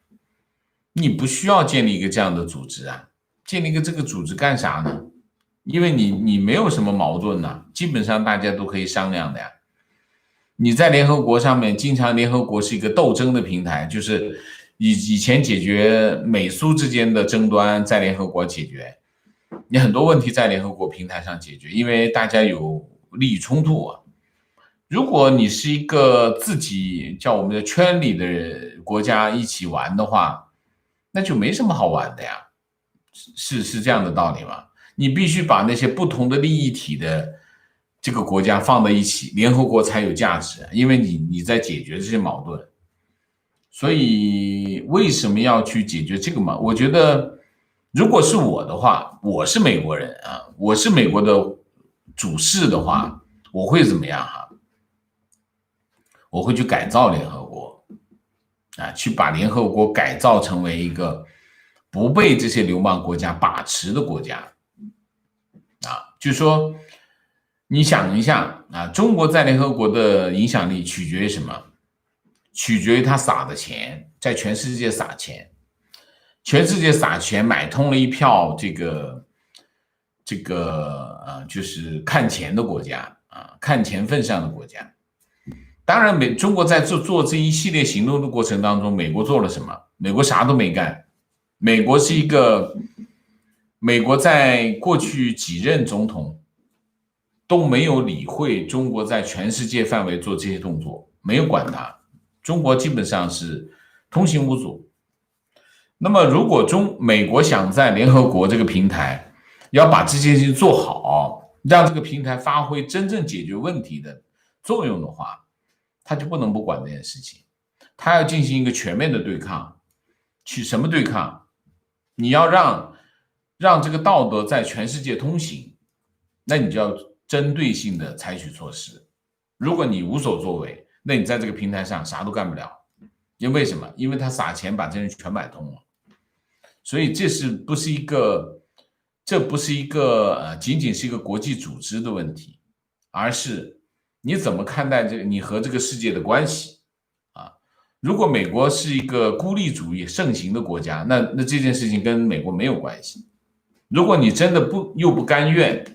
你不需要建立一个这样的组织啊，建立一个这个组织干啥呢？因为你没有什么矛盾呢，基本上大家都可以商量的呀。你在联合国上面，经常联合国是一个斗争的平台，就是以前解决美苏之间的争端在联合国解决，你很多问题在联合国平台上解决，因为大家有利益冲突啊。如果你是一个自己叫我们的圈里的国家一起玩的话，那就没什么好玩的呀，是这样的道理吗？你必须把那些不同的利益体的这个国家放在一起，联合国才有价值，因为你在解决这些矛盾。所以为什么要去解决这个嘛？我觉得如果是我的话，我是美国人啊，我是美国的主事的话，我会怎么样哈？我会去改造联合国啊，去把联合国改造成为一个不被这些流氓国家把持的国家啊。就是说你想一下啊，中国在联合国的影响力取决于什么？取决于他撒的钱，在全世界撒钱，全世界撒钱买通了一票就是看钱的国家啊，看钱份上的国家。当然中国在做这一系列行动的过程当中，美国做了什么？美国啥都没干。美国在过去几任总统都没有理会中国在全世界范围做这些动作，没有管它。中国基本上是通行无阻。那么如果美国想在联合国这个平台要把这件事情做好，让这个平台发挥真正解决问题的作用的话，他就不能不管这件事情。他要进行一个全面的对抗，去什么对抗？你要让这个道德在全世界通行，那你就要针对性的采取措施。如果你无所作为，那你在这个平台上啥都干不了。因为什么？因为他撒钱把这人全买通了。所以这不是一个仅仅是一个国际组织的问题，而是你怎么看待你和这个世界的关系啊？如果美国是一个孤立主义盛行的国家，那这件事情跟美国没有关系。如果你真的不甘愿，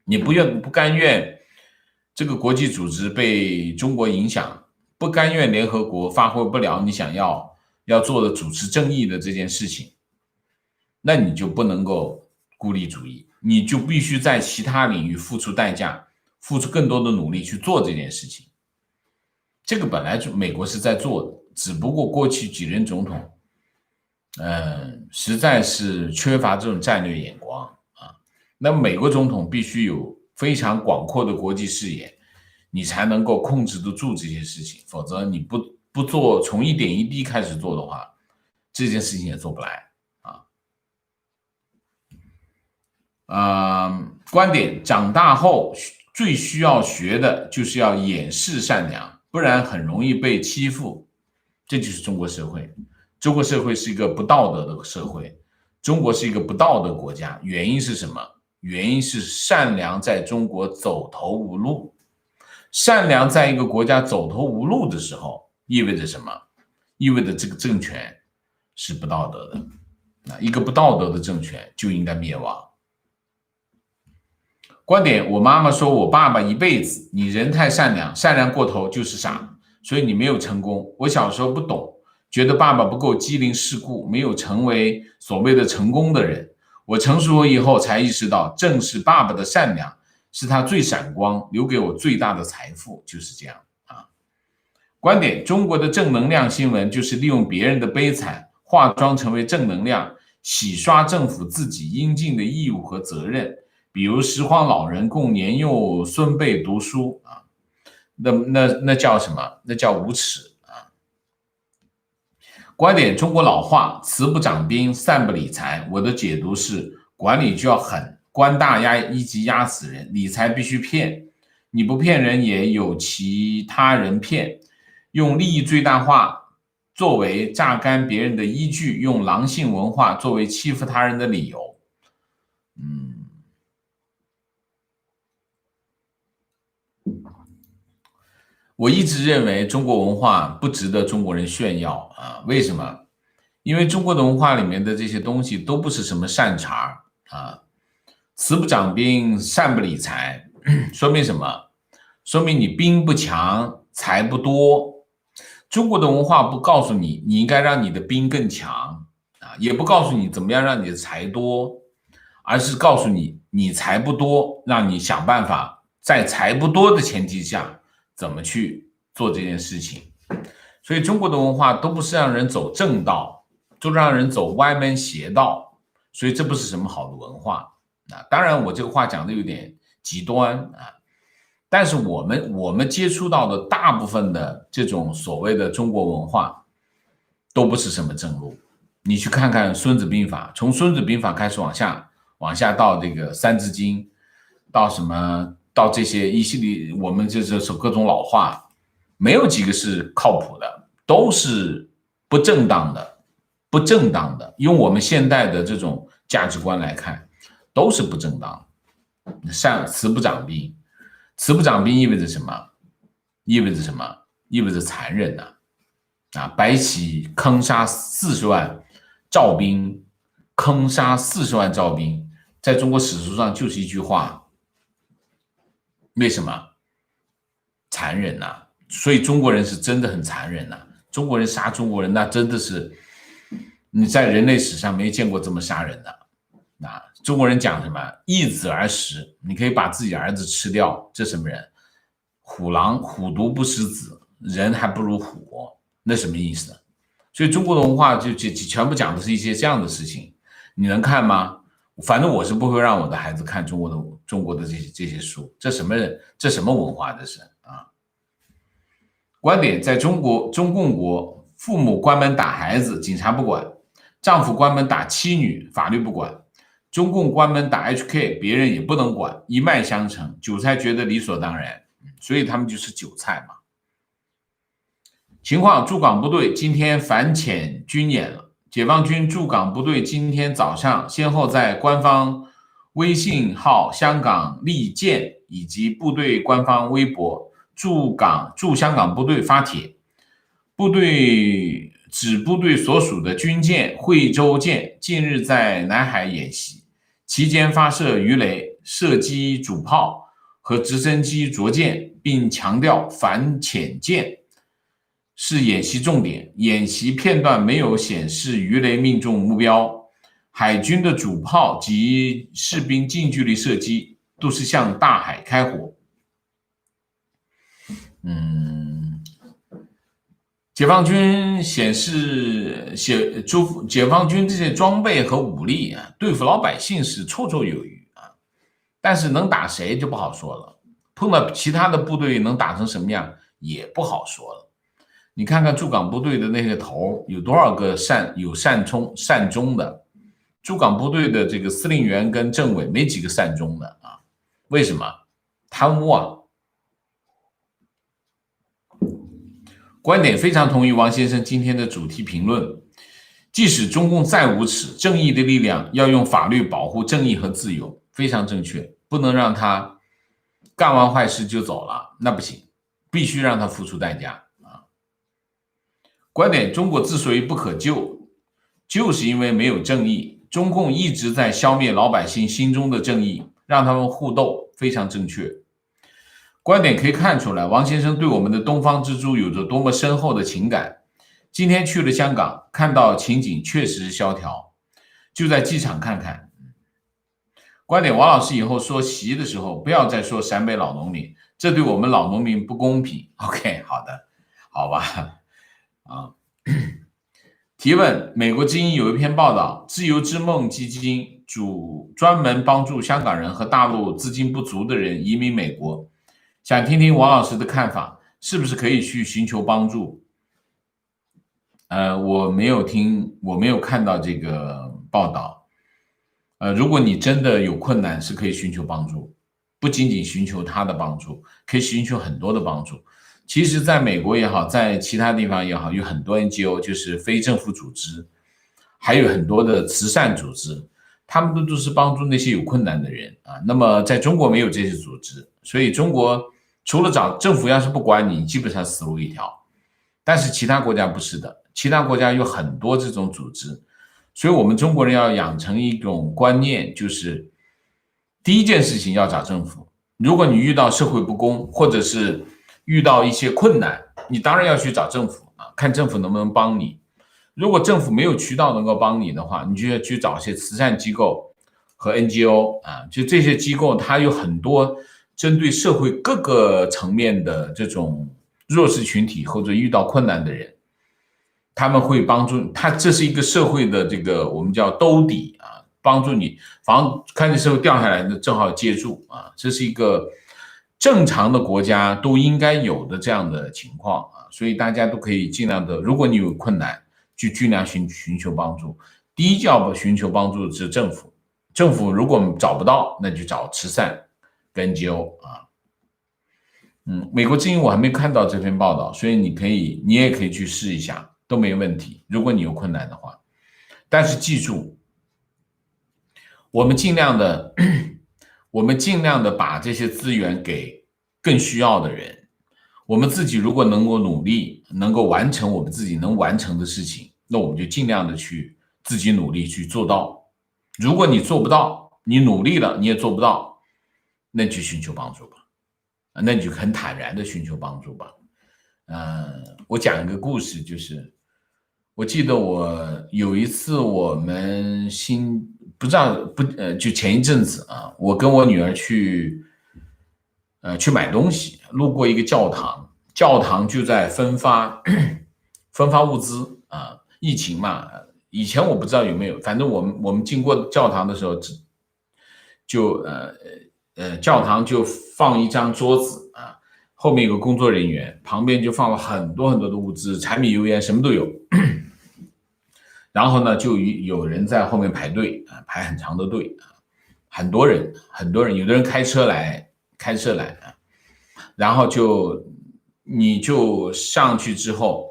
你不甘愿这个国际组织被中国影响，不甘愿联合国发挥不了你想要做的主持正义的这件事情，那你就不能够孤立主义，你就必须在其他领域付出代价，付出更多的努力去做这件事情。这个本来就美国是在做的，只不过过去几任总统实在是缺乏这种战略眼光啊。那么美国总统必须有非常广阔的国际视野，你才能够控制得住这些事情，否则你不做，从一点一滴开始做的话，这件事情也做不来啊。观点：长大后最需要学的就是要掩饰善良，不然很容易被欺负。这就是中国社会。中国社会是一个不道德的社会，中国是一个不道德国家。原因是什么？原因是善良在中国走投无路。善良在一个国家走投无路的时候，意味着什么？意味着这个政权是不道德的。一个不道德的政权就应该灭亡。观点：我妈妈说我爸爸一辈子，你人太善良，善良过头就是傻，所以你没有成功。我小时候不懂，觉得爸爸不够机灵世故，没有成为所谓的成功的人。我成熟以后才意识到，正是爸爸的善良是他最闪光，留给我最大的财富，就是这样啊。观点：中国的正能量新闻就是利用别人的悲惨，化妆成为正能量，洗刷政府自己应尽的义务和责任。比如拾荒老人供年幼孙辈读书啊，那叫什么？那叫无耻啊！观点：中国老话，慈不掌兵，善不理财。我的解读是，管理就要狠，官大一级压死人，理财必须骗，你不骗人也有其他人骗，用利益最大化作为榨干别人的依据，用狼性文化作为欺负他人的理由。我一直认为中国文化不值得中国人炫耀啊，为什么？因为中国的文化里面的这些东西都不是什么善茬啊，慈不掌兵，善不理财，说明什么？说明你兵不强，财不多。中国的文化不告诉你，你应该让你的兵更强啊，也不告诉你怎么样让你的财多，而是告诉你，你财不多，让你想办法在财不多的前提下怎么去做这件事情。所以中国的文化都不是让人走正道，就让人走歪门邪道，所以这不是什么好的文化啊。当然我这个话讲的有点极端啊，但是我们接触到的大部分的这种所谓的中国文化都不是什么正路。你去看看孙子兵法，从孙子兵法开始往下到这个三字经，到这些一系列我们就是各种老话，没有几个是靠谱的，都是不正当的。用我们现代的这种价值观来看，都是不正当的。慈不掌兵，慈不掌兵意味着什么？意味着残忍啊！白起坑杀40万赵兵，在中国史书上就是一句话。为什么？残忍呐！所以中国人是真的很残忍呐！中国人杀中国人，那真的是你在人类史上没见过这么杀人的。中国人讲什么？易子而食，你可以把自己儿子吃掉，这什么人？虎毒不食子，人还不如虎，那什么意思？所以中国的文化就全部讲的是一些这样的事情，你能看吗？反正我是不会让我的孩子看中国的这些书，这什么文化这是啊？观点，在中共国，父母关门打孩子，警察不管；丈夫关门打妻女，法律不管；中共关门打 HK，别人也不能管，一脉相承，韭菜觉得理所当然，所以他们就是韭菜嘛。情况，驻港部队今天反潜军演了。解放军驻港部队今天早上先后在官方微信号香港利剑以及部队官方微博驻香港部队发帖，部队所属的军舰惠州舰近日在南海演习，期间发射鱼雷、射击主炮和直升机着舰，并强调反潜舰是演习重点，演习片段没有显示鱼雷命中目标，海军的主炮及士兵近距离射击都是向大海开火。解放军解放军这些装备和武力啊，对付老百姓是绰绰有余啊，但是能打谁就不好说了，碰到其他的部队能打成什么样也不好说了。你看看驻港部队的那个头有多少个善终的，驻港部队的这个司令员跟政委没几个善终的啊，为什么？贪污啊。观点非常同意王先生今天的主题评论，即使中共再无耻，正义的力量要用法律保护正义和自由，非常正确，不能让他干完坏事就走了，那不行，必须让他付出代价。观点，中国之所以不可救，就是因为没有正义。中共一直在消灭老百姓心中的正义，让他们互斗，非常正确。观点可以看出来，王先生对我们的东方之珠有着多么深厚的情感。今天去了香港，看到情景确实萧条，就在机场看看。观点，王老师以后说习的时候，不要再说陕北老农民，这对我们老农民不公平。OK， 好的，好吧。提问：美国之音有一篇报道，自由之梦基金专门帮助香港人和大陆资金不足的人移民美国，想听听王老师的看法，是不是可以去寻求帮助？我没有看到这个报道。如果你真的有困难，是可以寻求帮助，不仅仅寻求他的帮助，可以寻求很多的帮助。其实在美国也好，在其他地方也好，有很多 NGO， 就是非政府组织，还有很多的慈善组织，他们都是帮助那些有困难的人啊。那么在中国没有这些组织，所以中国除了政府要是不管你，基本上死路一条。但是其他国家不是的，其他国家有很多这种组织，所以我们中国人要养成一种观念，就是第一件事情要找政府。如果你遇到社会不公，或者是遇到一些困难，你当然要去找政府啊，看政府能不能帮你。如果政府没有渠道能够帮你的话，你就要去找一些慈善机构和 NGO 啊，就这些机构它有很多针对社会各个层面的这种弱势群体或者遇到困难的人，他们会帮助他，这是一个社会的这个我们叫兜底啊，帮助你看见社会掉下来的正好接住啊，这是一个正常的国家都应该有的这样的情况啊，所以大家都可以尽量的，如果你有困难，就尽量寻求帮助。第一要寻求帮助的是政府，政府如果找不到，那就找慈善跟 NGO 啊。美国之音我还没看到这篇报道，所以你也可以去试一下，都没问题。如果你有困难的话，但是记住，我们尽量的把这些资源给更需要的人。我们自己如果能够努力，能够完成我们自己能完成的事情，那我们就尽量的去自己努力去做到。如果你做不到，你努力了你也做不到，那就寻求帮助吧，那你就很坦然的寻求帮助吧。我讲一个故事，就是我记得我有一次我们就前一阵子啊，我跟我女儿去买东西，路过一个教堂就在分发物资啊。疫情嘛，以前我不知道有没有，反正我们经过教堂的时候，教堂就放一张桌子啊，后面有个工作人员，旁边就放了很多很多的物资，柴米油盐什么都有。然后呢，就有人在后面排队啊，排很长的队啊，很多人，有的人开车来啊，然后你就上去之后，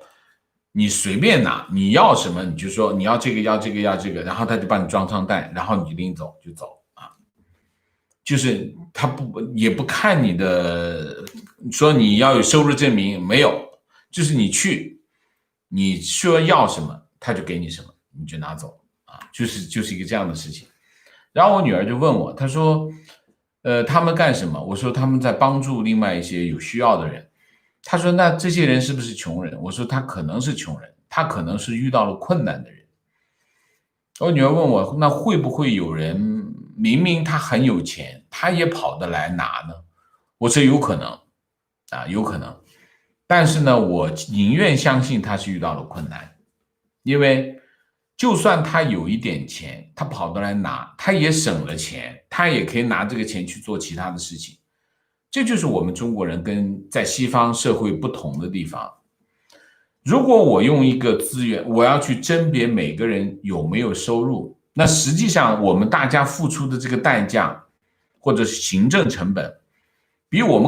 你随便拿，你要什么你就说你要这个要这个要这个，然后他就帮你装上袋，然后你就拎走就走啊，就是他也不看你的，说你要有收入证明没有，就是你去，你说要什么他就给你什么，你就拿走啊，就是一个这样的事情。然后我女儿就问我，她说，他们干什么？我说他们在帮助另外一些有需要的人。她说那这些人是不是穷人？我说他可能是穷人，他可能是遇到了困难的人。我女儿问我，那会不会有人明明他很有钱，他也跑得来拿呢？我说有可能啊，有可能。但是呢，我宁愿相信他是遇到了困难，因为就算他有一点钱，他跑得来拿，他也省了钱，他也可以拿这个钱去做其他的事情。这就是我们中国人跟在西方社会不同的地方。如果我用一个资源，我要去甄别每个人有没有收入，那实际上我们大家付出的这个代价或者行政成本，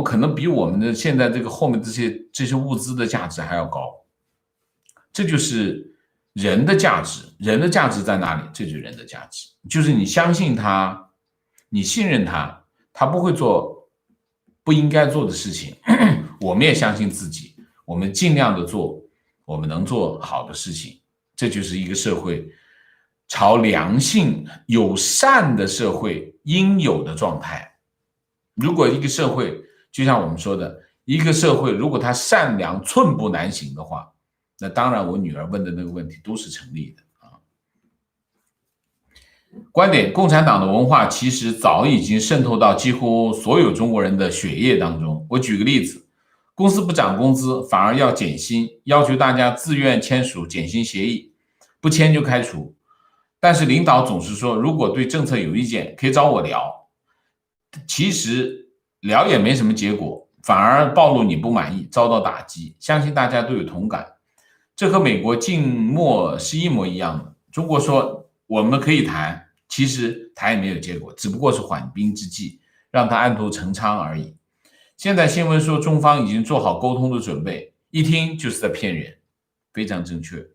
可能比我们的现在这个后面这些物资的价值还要高。这就是人的价值，人的价值在哪里？这就是人的价值，就是你相信他，你信任他，他不会做不应该做的事情。我们也相信自己，我们尽量的做我们能做好的事情，这就是一个社会朝良性友善的社会应有的状态。如果一个社会就像我们说的，一个社会如果它善良寸步难行的话，那当然我女儿问的那个问题都是成立的啊。观点：共产党的文化其实早已经渗透到几乎所有中国人的血液当中。我举个例子，公司不涨工资，反而要减薪，要求大家自愿签署减薪协议，不签就开除。但是领导总是说，如果对政策有意见，可以找我聊。其实聊也没什么结果，反而暴露你不满意，遭到打击。相信大家都有同感。这和美国静默是一模一样的。中国说我们可以谈，其实谈也没有结果，只不过是缓兵之计，让他暗度陈仓而已。现在新闻说中方已经做好沟通的准备，一听就是在骗人，非常正确。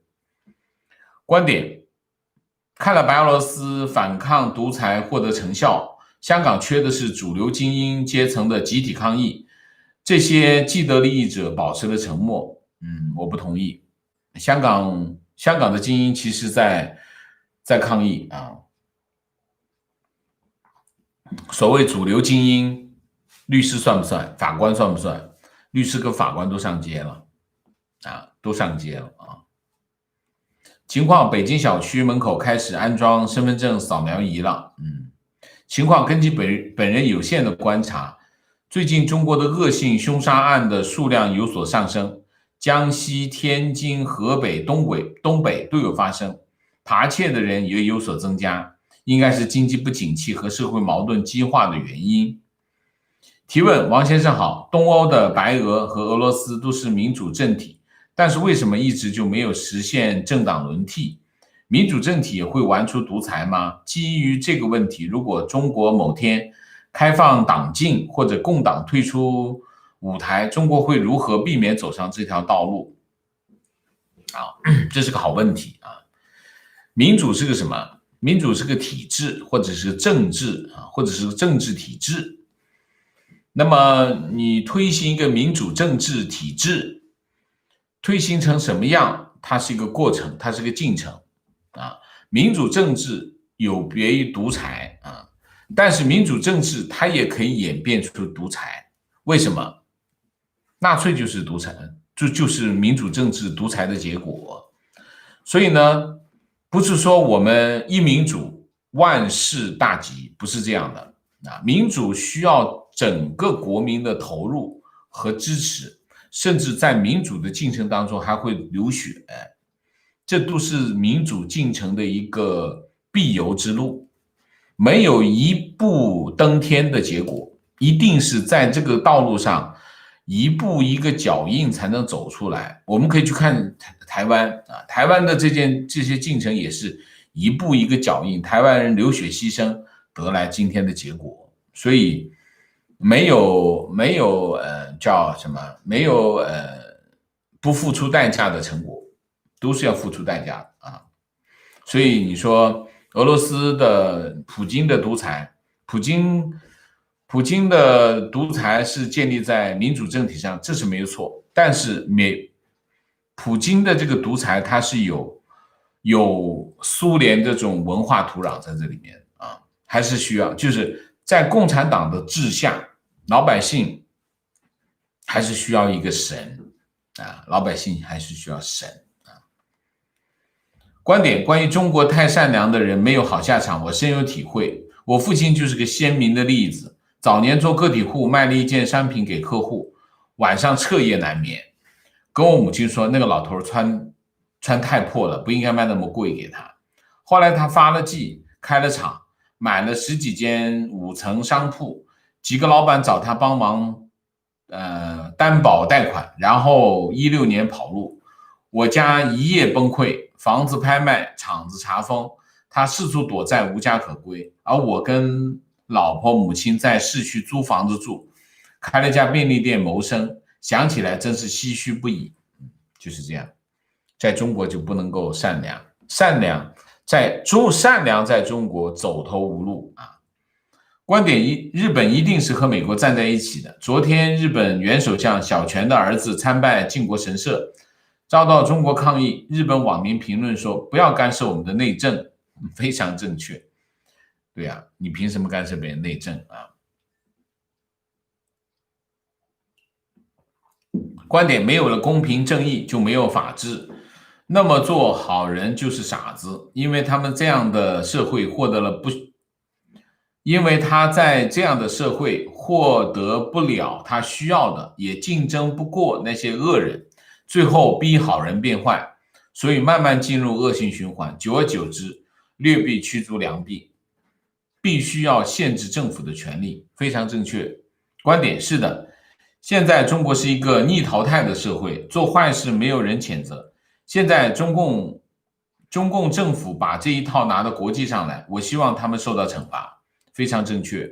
观点：看了白俄罗斯反抗独裁获得成效，香港缺的是主流精英阶层的集体抗议，这些既得利益者保持了沉默。我不同意。香港的精英其实在抗议啊。所谓主流精英，律师算不算？法官算不算？律师跟法官都上街了啊，都上街了啊。情况：北京小区门口开始安装身份证扫描仪了。情况根据本人有限的观察，最近中国的恶性凶杀案的数量有所上升。江西、天津、河北、东北都有发生，扒窃的人也有所增加，应该是经济不景气和社会矛盾激化的原因。提问：王先生好，东欧的白俄和俄罗斯都是民主政体，但是为什么一直就没有实现政党轮替？民主政体会玩出独裁吗？基于这个问题，如果中国某天开放党禁或者共党退出舞台，中国会如何避免走上这条道路？这是个好问题啊。民主是个什么？民主是个体制，或者是政治或者是政治体制。那么你推行一个民主政治体制，推行成什么样？它是一个过程，它是个进程啊。民主政治有别于独裁啊，但是民主政治它也可以演变出独裁。为什么？纳粹就是独裁，就是民主政治独裁的结果。所以呢，不是说我们一民主万事大吉，不是这样的啊。民主需要整个国民的投入和支持，甚至在民主的进程当中还会流血，这都是民主进程的一个必由之路，没有一步登天的结果，一定是在这个道路上一步一个脚印才能走出来。我们可以去看台湾啊，台湾的这些进程也是一步一个脚印，台湾人流血牺牲得来今天的结果。所以没有叫什么？没有不付出代价的成果，都是要付出代价的啊。所以你说俄罗斯的普京的独裁，普京的独裁是建立在民主政体上，这是没有错。但是普京的这个独裁，它是有苏联这种文化土壤在这里面啊，还是需要就是在共产党的治下，老百姓还是需要一个神啊，老百姓还是需要神。观点：关于中国太善良的人没有好下场，我深有体会。我父亲就是个鲜明的例子。早年做个体户，卖了一件商品给客户，晚上彻夜难眠。跟我母亲说，那个老头穿太破了，不应该卖那么贵给他。后来他发了迹，开了厂，买了10几间5层商铺，几个老板找他帮忙，担保贷款，然后16年跑路。我家一夜崩溃，房子拍卖，厂子查封，他四处躲债，无家可归。而我跟老婆母亲在市区租房子住，开了家便利店谋生，想起来真是唏嘘不已。就是这样，在中国就不能够善良，善良在中国走投无路啊。观点一：日本一定是和美国站在一起的。昨天，日本原首相小泉的儿子参拜靖国神社，遭到中国抗议。日本网民评论说：“不要干涉我们的内政。”非常正确。对啊，你凭什么干涉别人内政啊？观点：没有了公平正义，就没有法治。那么做好人就是傻子，因为他在这样的社会获得不了他需要的，也竞争不过那些恶人，最后逼好人变坏，所以慢慢进入恶性循环。久而久之，劣币驱逐良币，必须要限制政府的权利。非常正确。观点：是的，现在中国是一个逆淘汰的社会，做坏事没有人谴责。现在中共政府把这一套拿到国际上来，我希望他们受到惩罚。非常正确。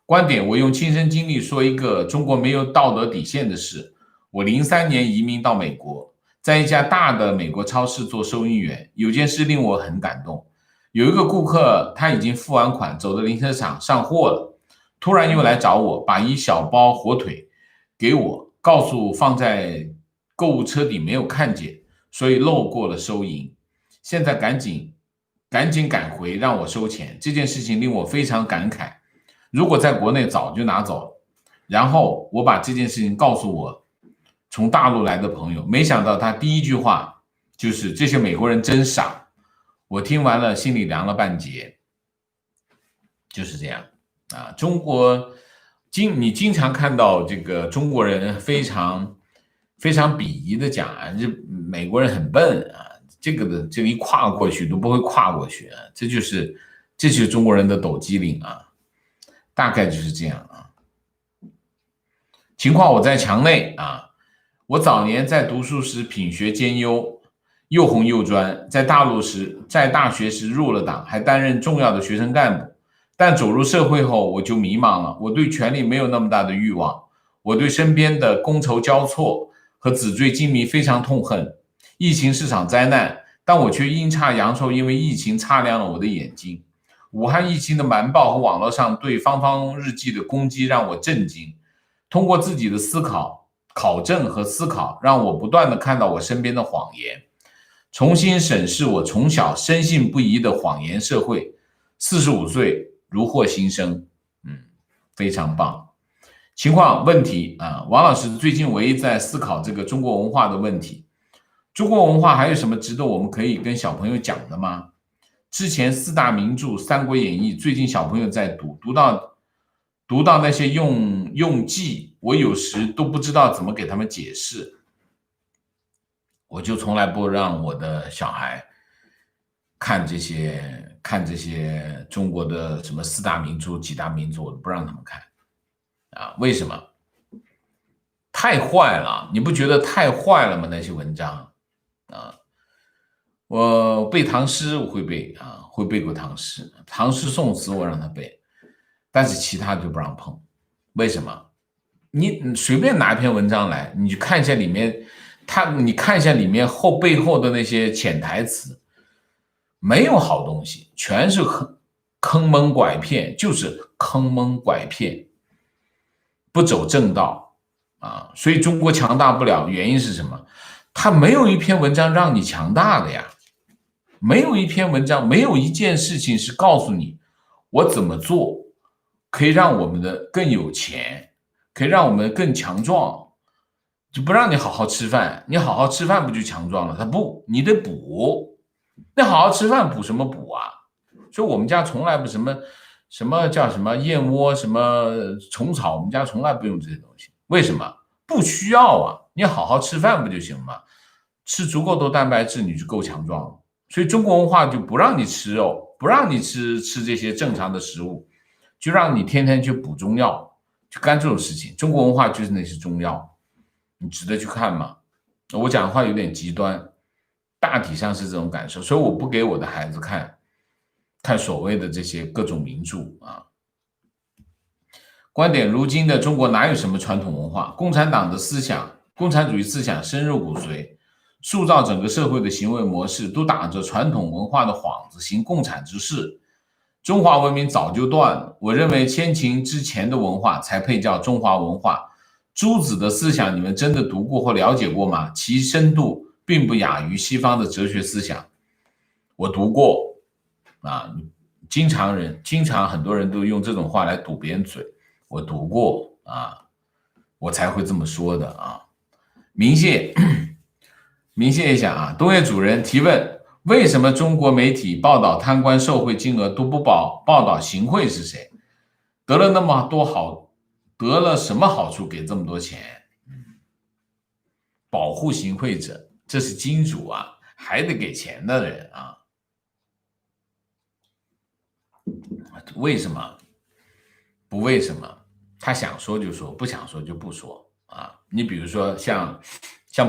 观点：我用亲身经历说一个中国没有道德底线的事。我03年移民到美国，在一家大的美国超市做收银员，有件事令我很感动。有一个顾客，他已经付完款，走到停车场上货了，突然又来找我，把一小包火腿给我，告诉放在购物车底没有看见，所以漏过了收银。现在赶紧赶回让我收钱。这件事情令我非常感慨，如果在国内早就拿走了。然后我把这件事情告诉我从大陆来的朋友，没想到他第一句话就是这些美国人真傻。我听完了心里凉了半截。就是这样啊，中国你经常看到这个中国人非常鄙夷的讲啊，美国人很笨啊，这个一跨过去都不会跨过去啊，这就是中国人的抖机灵啊，大概就是这样啊。情况：我在墙内啊，我早年在读书时品学兼优，又红又专，在大学时入了党，还担任重要的学生干部。但走入社会后，我就迷茫了。我对权力没有那么大的欲望，我对身边的觥筹交错和纸醉金迷非常痛恨。疫情是场灾难，但我却阴差阳错，因为疫情擦亮了我的眼睛。武汉疫情的瞒报和网络上对方方日记的攻击让我震惊。通过自己的考证和思考，让我不断地看到我身边的谎言，重新审视我从小深信不疑的谎言社会。45岁如获新生，非常棒。情况：问题啊，王老师最近唯一在思考这个中国文化的问题。中国文化还有什么值得我们可以跟小朋友讲的吗？之前4大名著《三国演义》，最近小朋友在读到那些用计，我有时都不知道怎么给他们解释。我就从来不让我的小孩看这些中国的什么4大名著、几大名著，我都不让他们看啊。为什么？太坏了，你不觉得太坏了吗？那些文章啊，我背唐诗我会背啊，会背过唐诗，唐诗宋词我让他背，但是其他就不让碰。为什么？你随便拿一篇文章来，你去看一下里面，你看一下里面背后的那些潜台词，没有好东西，全是坑蒙拐骗，就是坑蒙拐骗，不走正道啊！所以中国强大不了，原因是什么？他没有一篇文章让你强大的呀，没有一篇文章，没有一件事情是告诉你我怎么做可以让我们的更有钱，可以让我们更强壮，就不让你好好吃饭，你好好吃饭不就强壮了？他不，你得补，那好好吃饭补什么补啊？所以我们家从来不叫什么燕窝什么虫草，我们家从来不用这些东西。为什么？不需要啊，你好好吃饭不就行吗？吃足够多蛋白质，你就够强壮了。所以中国文化就不让你吃肉，不让你吃这些正常的食物，就让你天天去补中药，去干这种事情。中国文化就是那些中药，你值得去看吗？我讲的话有点极端，大体上是这种感受，所以我不给我的孩子看所谓的这些各种名著啊。观点：如今的中国哪有什么传统文化？共产党的思想，共产主义思想深入骨髓，塑造整个社会的行为模式，都打着传统文化的幌子，行共产之事。中华文明早就断了。我认为先秦之前的文化才配叫中华文化。朱子的思想，你们真的读过或了解过吗？其深度并不亚于西方的哲学思想。我读过啊，经常很多人都用这种话来堵别人嘴。我读过啊，我才会这么说的啊。明谢一下啊。东岳主人提问：为什么中国媒体报道贪官受贿金额都不报道行贿是谁？得了什么好处给这么多钱？保护行贿者，这是金主啊，还得给钱的人啊。为什么？不为什么？他想说就说，不想说就不说啊。你比如说像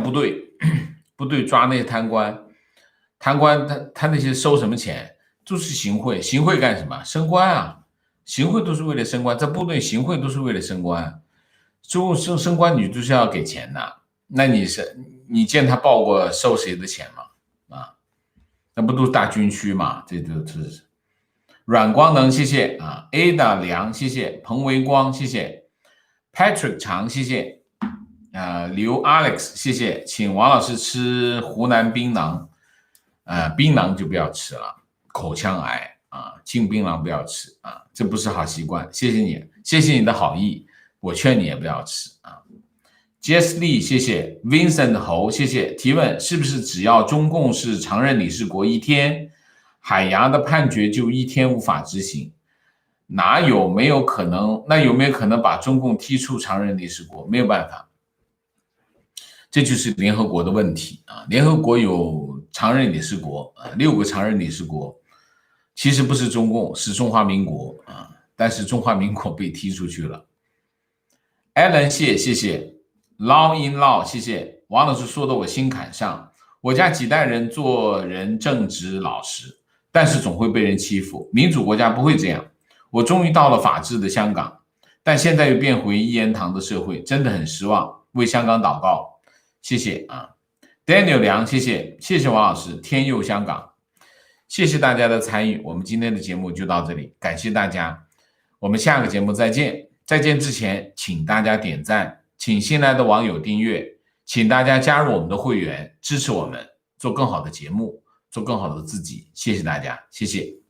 部队抓那些贪官他那些收什么钱？就是行贿，行贿干什么？升官啊，行贿都是为了升官，在部队行贿都是为了升官，升官你就是要给钱的。那你见他报过收谁的钱吗？啊，那不都是大军区吗？这就是阮光能，谢谢啊 ，Ada 梁，谢谢彭维光，谢谢 Patrick 长，谢谢刘 Alex， 谢谢，请王老师吃湖南槟榔，槟榔就不要吃了，口腔癌啊，禁槟榔不要吃啊，这不是好习惯，谢谢你，谢谢你的好意，我劝你也不要吃啊。Jess Lee， 谢谢 Vincent 侯，谢谢提问，是不是只要中共是常任理事国一天？海牙的判决就一天无法执行，有没有可能把中共踢出常任理事国？没有办法，这就是联合国的问题啊！联合国有常任理事国6个常任理事国，其实不是中共，是中华民国啊，但是中华民国被踢出去了。Alan 谢谢 Long in Law 谢谢王老师说的我心坎上，我家几代人做人正直老实。但是总会被人欺负，民主国家不会这样。我终于到了法治的香港，但现在又变回一言堂的社会，真的很失望。为香港祷告，谢谢啊 ，Daniel 梁，谢谢王老师，天佑香港，谢谢大家的参与。我们今天的节目就到这里，感谢大家，我们下个节目再见。再见之前，请大家点赞，请新来的网友订阅，请大家加入我们的会员，支持我们做更好的节目。做更好的自己，谢谢大家，谢谢。